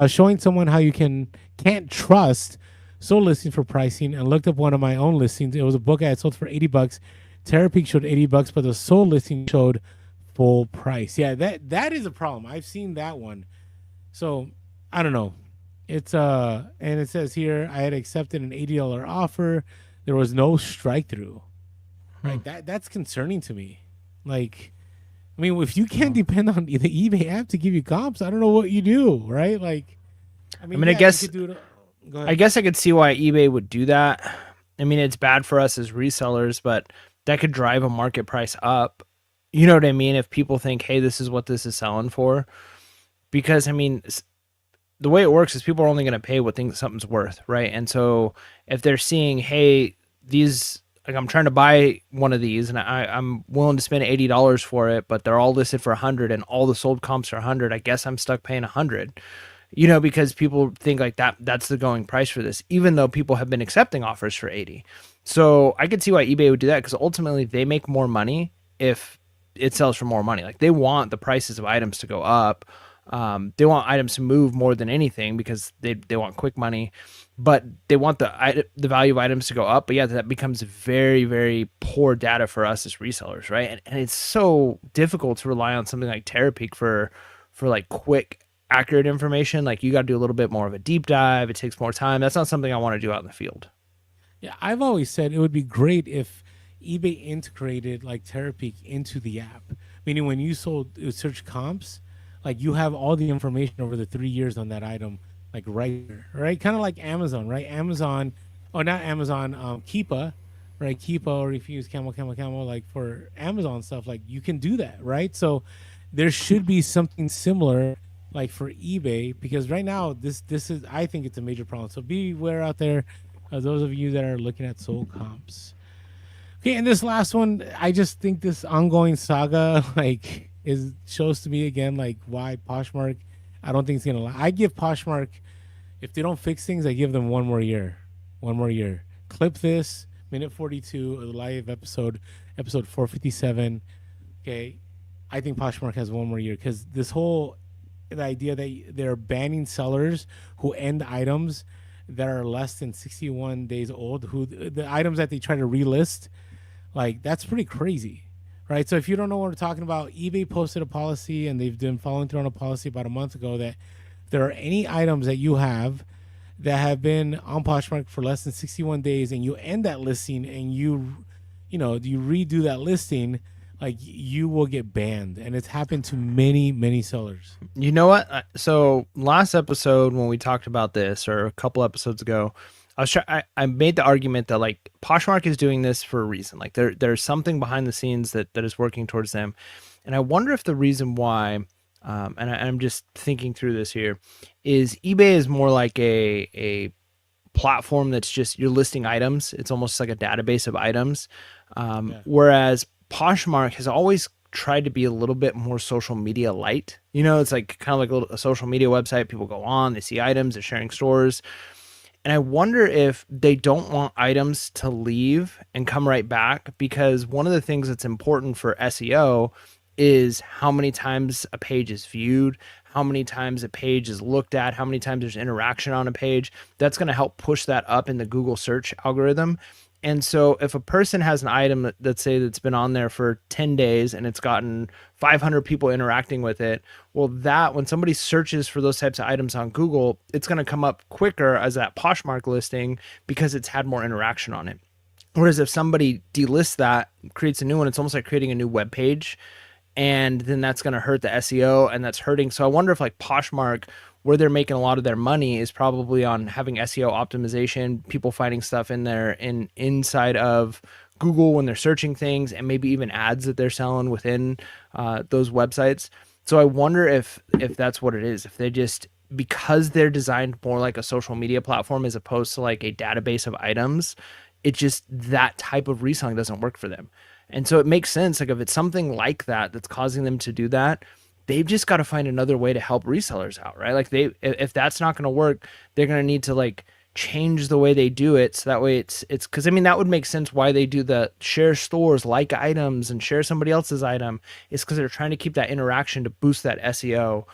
showing someone how you can't trust sold listing for pricing, and looked up one of my own listings. It was a book I had sold for $80. Terapeak showed $80, but the sold listing showed full price. Yeah, that is a problem. I've seen that one. So I don't know. It's and it says here I had accepted an $80 offer. There was no strike through. Right. That's concerning to me. Like, I mean, if you can't depend on the eBay app to give you comps, I don't know what you do, right? Like, I mean, I guess you could do it. Go ahead. I guess I could see why eBay would do that. I mean, it's bad for us as resellers, but that could drive a market price up. You know what I mean? If people think, hey, this is what this is selling for. Because, I mean, the way it works is people are only going to pay what something's worth, right? And so if they're seeing, hey, these, like, I'm trying to buy one of these and I'm willing to spend $80 for it, but they're all listed for 100 and all the sold comps are 100, I guess I'm stuck paying 100. You know, because people think like that's the going price for this, even though people have been accepting offers for 80. So I could see why eBay would do that, because ultimately they make more money if it sells for more money. Like, they want the prices of items to go up. They want items to move more than anything because they want quick money, but they want the value of items to go up. But yeah, that becomes very, very poor data for us as resellers, right? And it's so difficult to rely on something like Terapeak for like quick, accurate information. Like, you got to do a little bit more of a deep dive. It takes more time. That's not something I want to do out in the field. Yeah, I've always said it would be great if eBay integrated like Terapeak into the app. Meaning when you search comps, like, you have all the information over the 3 years on that item, like right there, right? Kind of like Amazon, right? Amazon, oh, not Amazon, Keepa, right? Keepa, or if you use Camel, like for Amazon stuff, like you can do that, right? So there should be something similar like for eBay, because right now this is, I think it's a major problem. So beware out there, those of you that are looking at sold comps. Okay, and this last one, I just think this ongoing saga like shows to me again like why Poshmark, I don't think it's gonna. I give Poshmark, if they don't fix things, I give them one more year. Clip this minute 42 of the live episode 457. Okay, I think Poshmark has one more year, because this whole the idea that they're banning sellers who end items that are less than 61 days old, who the items that they try to relist, like, that's pretty crazy, right? So if you don't know what we're talking about, eBay posted a policy, and they've been following through on a policy about a month ago, that if there are any items that you have that have been on Poshmark for less than 61 days, and you end that listing and you redo that listing, like, you will get banned. And it's happened to many sellers. You know what? So last episode when we talked about this, or a couple episodes ago, I made the argument that, like, Poshmark is doing this for a reason. Like, there's something behind the scenes that is working towards them. And I wonder if the reason why, and I'm just thinking through this here, is eBay is more like a platform that's just, you're listing items. It's almost like a database of items. Whereas Poshmark has always tried to be a little bit more social media light. You know, it's like kind of like a social media website. People go on, they see items, they're sharing stores. And I wonder if they don't want items to leave and come right back, because one of the things that's important for SEO is how many times a page is viewed, how many times a page is looked at, how many times there's interaction on a page. That's going to help push that up in the Google search algorithm. And so if a person has an item let's say that's been on there for 10 days and it's gotten 500 people interacting with it, well, that when somebody searches for those types of items on Google, it's going to come up quicker as that Poshmark listing because it's had more interaction on it. Whereas if somebody delists that, creates a new one, it's almost like creating a new web page, and then that's going to hurt the SEO, and that's hurting. So I wonder if like Poshmark, where they're making a lot of their money is probably on having SEO optimization, people finding stuff in there inside of Google when they're searching things, and maybe even ads that they're selling within those websites. So I wonder if that's what it is. If they just, because they're designed more like a social media platform as opposed to like a database of items, it just, that type of reselling doesn't work for them. And so it makes sense. Like if it's something like that that's causing them to do that, they've just got to find another way to help resellers out, right? Like if that's not going to work, they're going to need to like change the way they do it. So that way it's because I mean, that would make sense why they do the share stores, like items and share somebody else's item. It's because they're trying to keep that interaction to boost that SEO.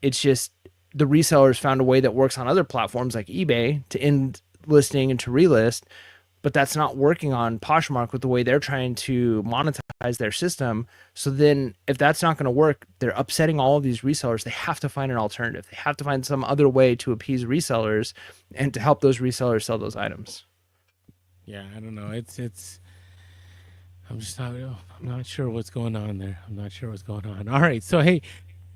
It's just the resellers found a way that works on other platforms like eBay to end listing and to relist, but that's not working on Poshmark with the way they're trying to monetize their system. So then if that's not going to work, they're upsetting all of these resellers. They have to find an alternative. They have to find some other way to appease resellers and to help those resellers sell those items. Yeah, I don't know. It's I'm not sure what's going on there. I'm not sure what's going on. All right. So hey,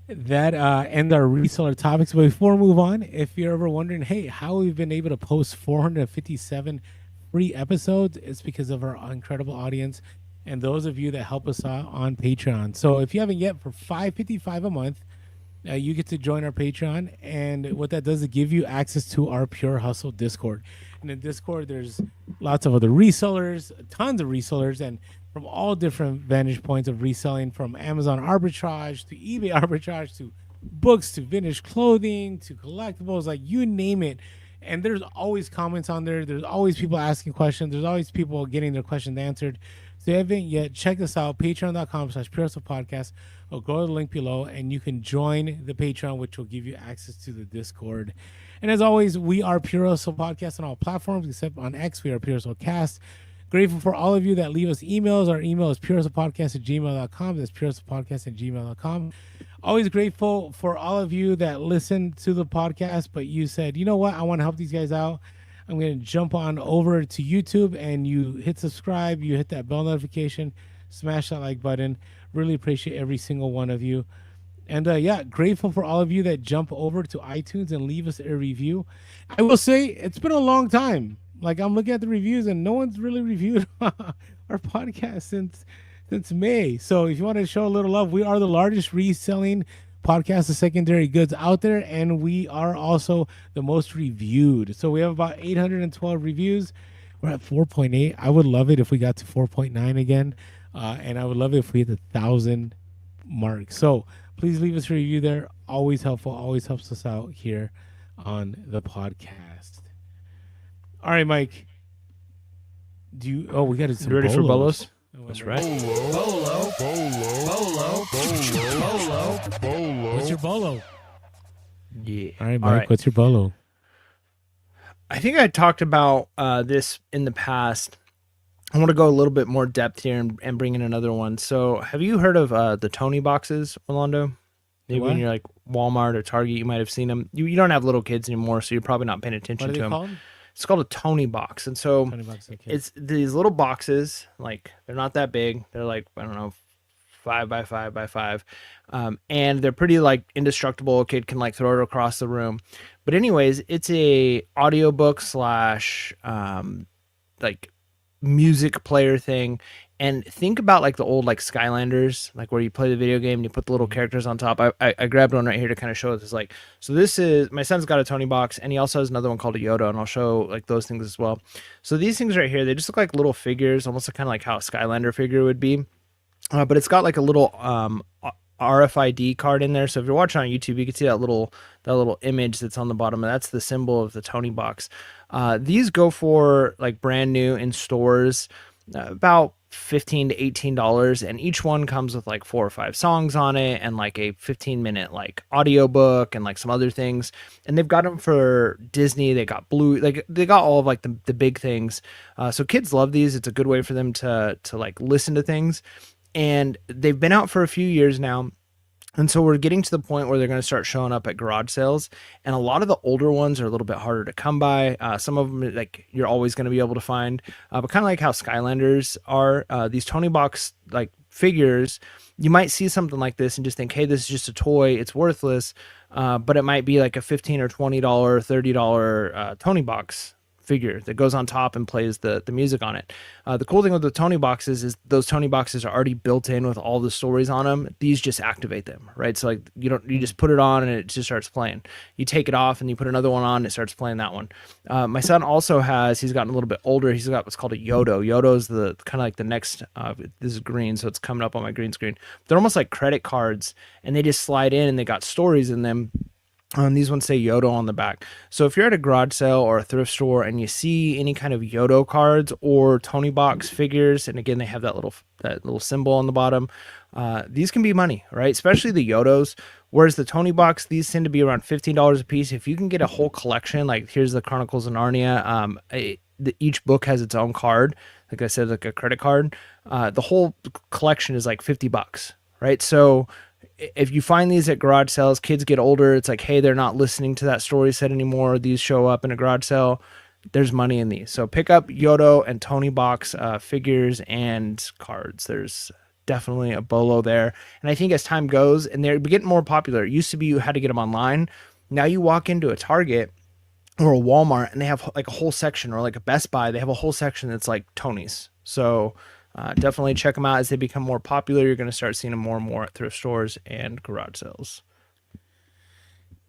that end our reseller topics. But before we move on, if you're ever wondering, hey, how we've been able to post 457 free episodes, it's because of our incredible audience and those of you that help us out on Patreon. So if you haven't yet, for $5.55 a month, you get to join our Patreon, and what that does is give you access to our Pure Hustle Discord. And in Discord, there's lots of other resellers, tons of resellers, and from all different vantage points of reselling, from Amazon arbitrage to eBay arbitrage to books to vintage clothing to collectibles, like you name it. And there's always comments on there. There's always people asking questions. There's always people getting their questions answered. So if you haven't yet, check this out, patreon.com/PureHustlePodcast, or go to the link below and you can join the Patreon, which will give you access to the Discord. And as always, we are Pure Hustle Podcast on all platforms except on X. We are Pure Hustle Cast. Grateful for all of you that leave us emails. Our email is purehustlepodcast@gmail.com. That's purehustlepodcast@gmail.com. Always grateful for all of you that listen to the podcast, but you said, you know what, I want to help these guys out. I'm going to jump on over to YouTube, and you hit subscribe, you hit that bell notification, smash that like button. Really appreciate every single one of you. And yeah, grateful for all of you that jump over to iTunes and leave us a review. I will say it's been a long time. Like, I'm looking at the reviews and no one's really reviewed our podcast since May. So if you want to show a little love, we are the largest reselling podcast of secondary goods out there, and we are also the most reviewed. So we have about 812 reviews. We're at 4.8. I would love it if we got to 4.9 again, and I would love it if we hit the 1,000 mark. So please leave us a review there. Always helpful. Always helps us out here on the podcast. All right, Mike. We got some You ready for bolos. bolos? That's right. Bolo. What's your bolo? Yeah. All right, Mike. What's your bolo? I think I talked about this in the past. I want to go a little bit more depth here and bring in another one. So have you heard of the Tony boxes, Orlando? Maybe when you're like Walmart or Target, you might have seen them. You don't have little kids anymore, so you're probably not paying attention to them. Called? It's called a Tony box. And so it's these little boxes, like they're not that big. They're like, I don't know, 5 by 5 by 5. And they're pretty like indestructible. A kid can like throw it across the room. But anyways, it's a audiobook slash like music player thing. And think about like the old like Skylanders, like where you play the video game and you put the little characters on top. I grabbed one right here to kind of show this. Like, so this is, my son's got a Tony box, and he also has another one called a Yoda, and I'll show like those things as well. So these things right here, they just look like little figures, almost kind of like how a Skylander figure would be. But it's got like a little RFID card in there. So if you're watching on YouTube, you can see that little image that's on the bottom, and that's the symbol of the Tony box. These go for like brand new in stores, about $15 to $18, and each one comes with like 4 or 5 songs on it and like a 15-minute like audiobook and like some other things. And they've got them for Disney, they got Blue, like they got all of like the big things. So kids love these. It's a good way for them to like listen to things. And they've been out for a few years now. And so we're getting to the point where they're going to start showing up at garage sales. And a lot of the older ones are a little bit harder to come by. Some of them, like, you're always going to be able to find. But kind of like how Skylanders are, these Tony Box, like, figures, you might see something like this and just think, hey, this is just a toy. It's worthless. But it might be like a $15 or $20, $30 Tony Box figure that goes on top and plays the music on it. The cool thing with the Tony boxes is those Tony boxes are already built in with all the stories on them. These just activate them, right? So like you just put it on and it just starts playing. You take it off and you put another one on, and it starts playing that one. My son also he's gotten a little bit older. He's got what's called a Yodo. Yodo is the kind of like the next, this is green, so it's coming up on my green screen. They're almost like credit cards, and they just slide in and they got stories in them. These ones say Yodo on the back. So if you're at a garage sale or a thrift store and you see any kind of Yodo cards or Tony Box figures, and again, they have that little symbol on the bottom, these can be money, right? Especially the Yodos. Whereas the Tony Box, these tend to be around $15 a piece. If you can get a whole collection, like here's the Chronicles of Narnia, each book has its own card. Like I said, like a credit card. The whole collection is like $50, right? So if you find these at garage sales, kids get older, it's like, hey, they're not listening to that story set anymore. These show up in a garage sale. There's money in these. So pick up Yodo and Tony Box figures and cards. There's definitely a BOLO there. And I think as time goes, and they're getting more popular. It used to be you had to get them online. Now you walk into a Target or a Walmart and they have like a whole section, or like a Best Buy, they have a whole section that's like Tony's. So definitely check them out as they become more popular. You're going to start seeing them more and more at thrift stores and garage sales.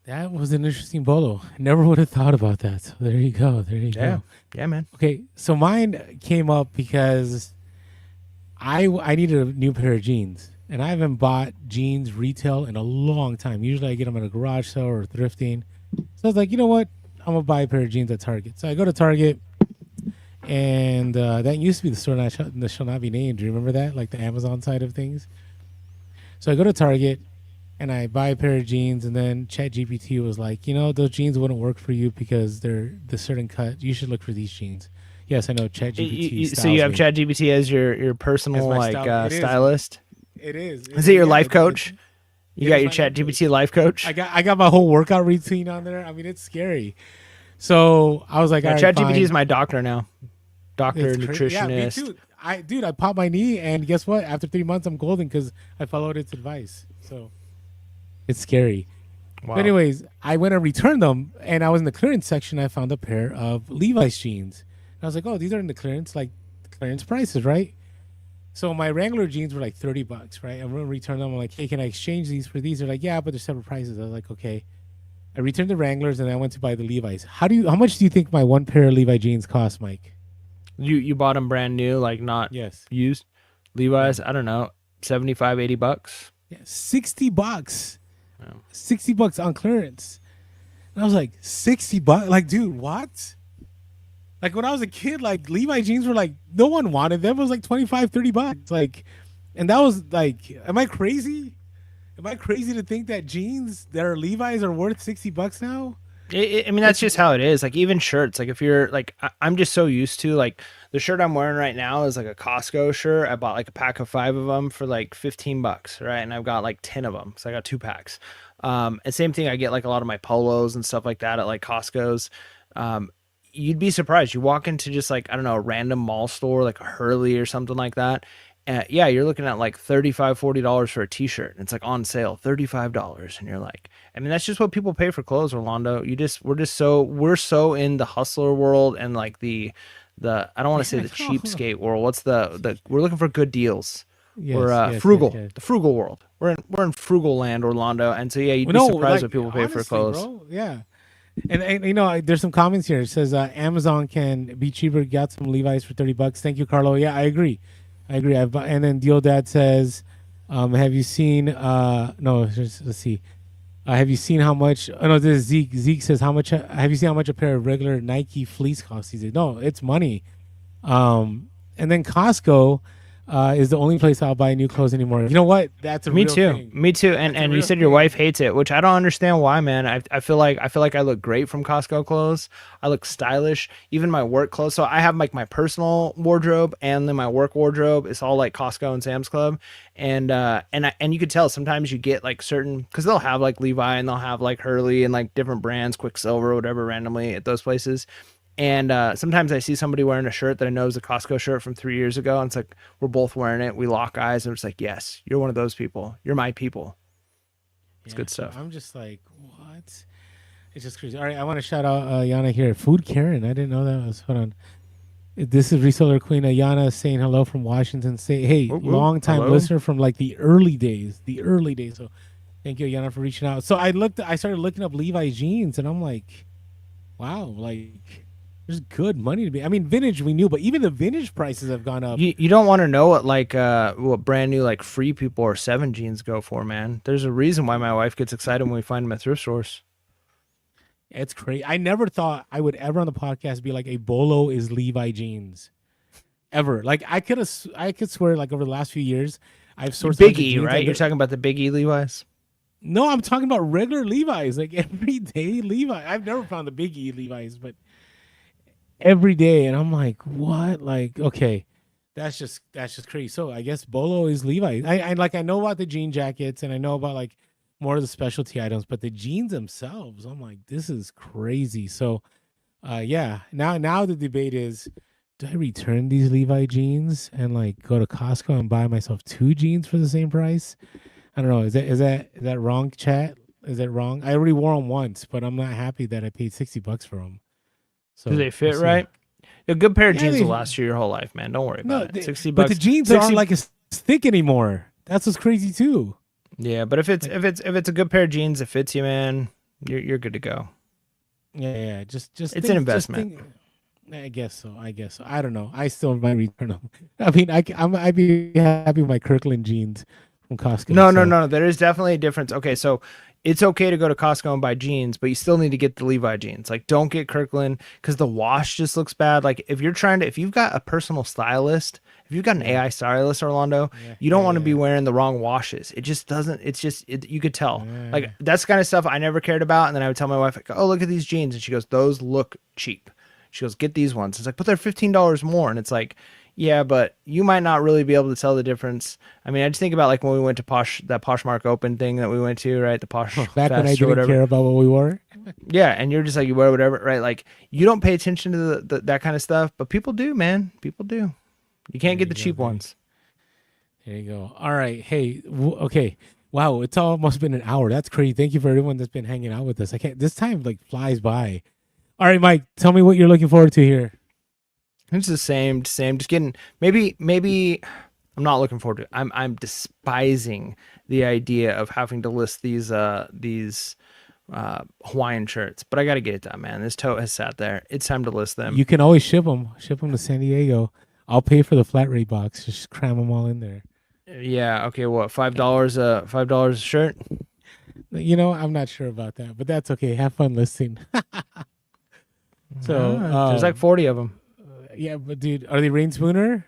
That was an interesting BOLO. Never would have thought about that. So there you go. There you go. Yeah, man. Okay, so mine came up because I needed a new pair of jeans, and I haven't bought jeans retail in a long time. Usually I get them at a garage sale or thrifting. So I was like, you know what? I'm going to buy a pair of jeans at Target. So I go to Target. And that used to be the store that shall not be named. Do you remember that? Like the Amazon side of things. So I go to Target and I buy a pair of jeans, and then ChatGPT was like, you know, those jeans wouldn't work for you because they're the certain cut. You should look for these jeans. Yes, I know ChatGPT. So you have ChatGPT as your personal stylist? It is. Is it your life coach? You got your ChatGPT life coach? I got my whole workout routine on there. I mean, it's scary. So I was like, all right, ChatGPT is my doctor now. Doctor, nutritionist. Yeah, me too. I popped my knee, and guess what? After 3 months, I'm golden because I followed its advice. So it's scary. Wow. But anyways, I went and returned them, and I was in the clearance section. I found a pair of Levi's jeans. And I was like, oh, these are in the clearance, like clearance prices, right? So my Wrangler jeans were like $30, right? I'm going to return them. I'm like, hey, can I exchange these for these? They're like, yeah, but they're separate prices. I was like, okay. I returned the Wranglers, and I went to buy the Levi's. How much do you think my one pair of Levi jeans cost, Mike? You bought them brand new, like not used? Levi's, I don't know, $75, $80? Yeah, $60. Oh. $60 on clearance. And I was like, $60? Like, dude, what? Like, when I was a kid, like, Levi jeans were like, no one wanted them. It was like $25, $30. Like, and that was like, am I crazy? Am I crazy to think that jeans that are Levi's are worth $60 now? I mean, that's just how it is. Like, even shirts, like if you're like, I'm just so used to, like, the shirt I'm wearing right now is like a Costco shirt. I bought like a pack of 5 of them for like $15, right? And I've got like 10 of them. So I got 2 packs. And same thing, I get like a lot of my polos and stuff like that at like Costco's. You'd be surprised. You walk into just like, I don't know, a random mall store, like a Hurley or something like that. Yeah, you're looking at like $35, $40 for a t-shirt. And it's like on sale, $35. And you're like, I mean, that's just what people pay for clothes, Orlando. We're so in the hustler world and like the I don't want to say the cheapskate world. What's the we're looking for good deals. We're frugal. Yes. The frugal world. We're in frugal land, Orlando. And so yeah, you'd be surprised what people pay for clothes. Bro, yeah. And you know, there's some comments here. It says Amazon can be cheaper. Got some Levi's for $30. Thank you, Carlo. Yeah, I agree. And then Deal says, have you seen? Let's see. Have you seen how much? Oh no, this is Zeke. Zeke says, how much? Have you seen how much a pair of regular Nike fleece costs these days? No, it's money. And then Costco, is the only place I'll buy new clothes anymore. You know what? That's a Me real too. thing. Me too. That's a And you real said your thing. wife hates it, which I don't understand why, man. I feel like I look great from Costco clothes. I look stylish. Even my work clothes. So I have like my personal wardrobe and then my work wardrobe. It's all like Costco and Sam's Club. And you could tell sometimes you get like certain because they'll have like Levi and they'll have like Hurley and like different brands, Quicksilver, whatever, randomly at those places. And sometimes I see somebody wearing a shirt that I know is a Costco shirt from 3 years ago. And it's like, we're both wearing it. We lock eyes. And it's like, yes, you're one of those people. You're my people. It's good So stuff. I'm just like, what? It's just crazy. All right, I want to shout out Yana here. Food Karen. I didn't know that was. Hold on. This is Reseller Queen Yana saying hello from Washington State. Hey, Whoop, whoop. long time Hello. listener from like the early days. The early days. So thank you, Yana, for reaching out. So I started looking up Levi jeans and I'm like, wow, like there's good money to be. I mean, vintage we knew, but even the vintage prices have gone up. You don't want to know what like what brand new like Free People or 7 jeans go for, man. There's a reason why my wife gets excited when we find them at thrift stores. It's crazy. I never thought I would ever on the podcast be like a Bolo is Levi jeans, ever. Like I could swear like over the last few years I've sourced Big bunch of E, jeans right? and You're talking about the Big E Levi's. No, I'm talking about regular Levi's, like everyday Levi. I've never found the Big E Levi's, but every day, and I'm like, what? Like, okay, that's just crazy. So I guess Bolo is Levi. I know about the jean jackets, and I know about like more of the specialty items, but the jeans themselves, I'm like, this is crazy. So, yeah. Now the debate is, do I return these Levi jeans and like go to Costco and buy myself 2 jeans for the same price? I don't know. Is that wrong, chat? Is that wrong? I already wore them once, but I'm not happy that I paid $60 for them. So Do they fit we'll see. right? A good pair of Yeah, jeans they- will last you your whole life, man. Don't worry No, about it. $60. but the jeans 60 aren't like as thick anymore. That's what's crazy too. Yeah, but if it's a good pair of jeans that fits you, man, you're good to go. Yeah. Just It's an investment. I guess so. I don't know. I still might return them. I mean, I'd be happy with my Kirkland jeans from Costco. No. There is definitely a difference. Okay, so it's okay to go to Costco and buy jeans, but you still need to get the Levi jeans. Like, don't get Kirkland because the wash just looks bad. Like, if you've got a personal stylist, if you've got an AI stylist, Orlando, you don't want to be wearing the wrong washes. It just doesn't. It's just you could tell. Like, that's the kind of stuff I never cared about. And then I would tell my wife, like, "Oh, look at these jeans," and she goes, "Those look cheap." She goes, "Get these ones." It's like, "But they're $15 more," and it's like, yeah, but you might not really be able to tell the difference. I mean, I just think about like when we went to that Poshmark Open thing that we went to, right? The Posh Back when I Fest or didn't whatever. care about what we wore. Yeah, and you're just like you wear whatever, right? Like you don't pay attention to that kind of stuff, but people do, man. People do. You can't get the cheap ones. There you go. All right. Hey. Okay. Wow. It's almost been an hour. That's crazy. Thank you for everyone that's been hanging out with us. I can't. This time like flies by. All right, Mike. Tell me what you're looking forward to here. It's the same. Just getting maybe. I'm not looking forward to it. I'm despising the idea of having to list these Hawaiian shirts, but I got to get it done, man. This tote has sat there. It's time to list them. You can always ship them. Ship them to San Diego. I'll pay for the flat rate box. Just cram them all in there. Yeah. Okay. What? $5 a shirt? You know, I'm not sure about that, but that's okay. Have fun listing. So there's like 40 of them. yeah, but dude, are they Rain Spooner?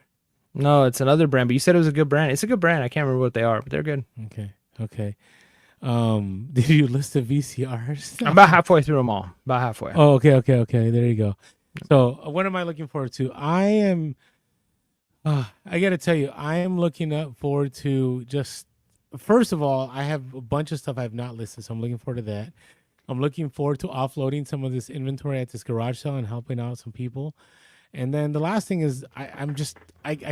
No, it's another brand, but you said it was a good brand. It's a good brand. I can't remember what they are, but they're good. Okay. Did you list the VCRs? I'm about halfway through them all. About halfway. Oh, okay. There you go. So, what am I looking forward to? I am. I got to tell you, I am looking forward to just. First of all, I have a bunch of stuff I have not listed, so I'm looking forward to that. I'm looking forward to offloading some of this inventory at this garage sale and helping out some people. And then the last thing is I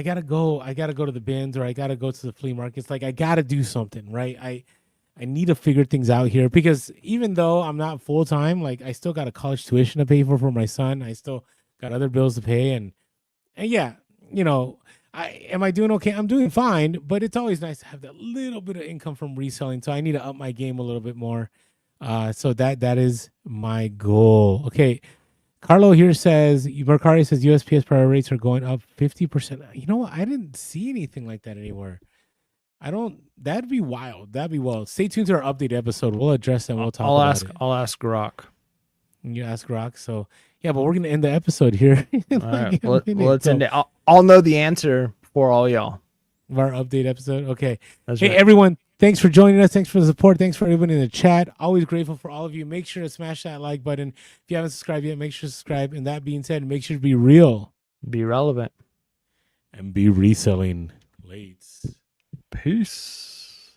gotta go. I gotta go to the bins or I gotta go to the flea markets. Like I gotta do something, right? I need to figure things out here because even though I'm not full time, like I still got a college tuition to pay for my son. I still got other bills to pay, and yeah, you know, am I doing okay? I'm doing fine, but it's always nice to have that little bit of income from reselling. So I need to up my game a little bit more. So that is my goal. Okay. Carlo here says, Mercari says USPS priority rates are going up 50%. You know what? I didn't see anything like that anywhere. That'd be wild. That'd be wild. Stay tuned to our update episode. We'll address that. We'll talk about it. I'll ask Grok. You ask Rock. So, yeah, but we're going to end the episode here. All right. Well, let's end it. I'll know the answer for all y'all. of our update episode. Okay. That's Hey, right. everyone. Thanks for joining us. Thanks for the support. Thanks for everyone in the chat. Always grateful for all of you. Make sure to smash that like button. If you haven't subscribed yet, make sure to subscribe. And that being said, make sure to be real Be relevant. and be reselling. Late. Peace.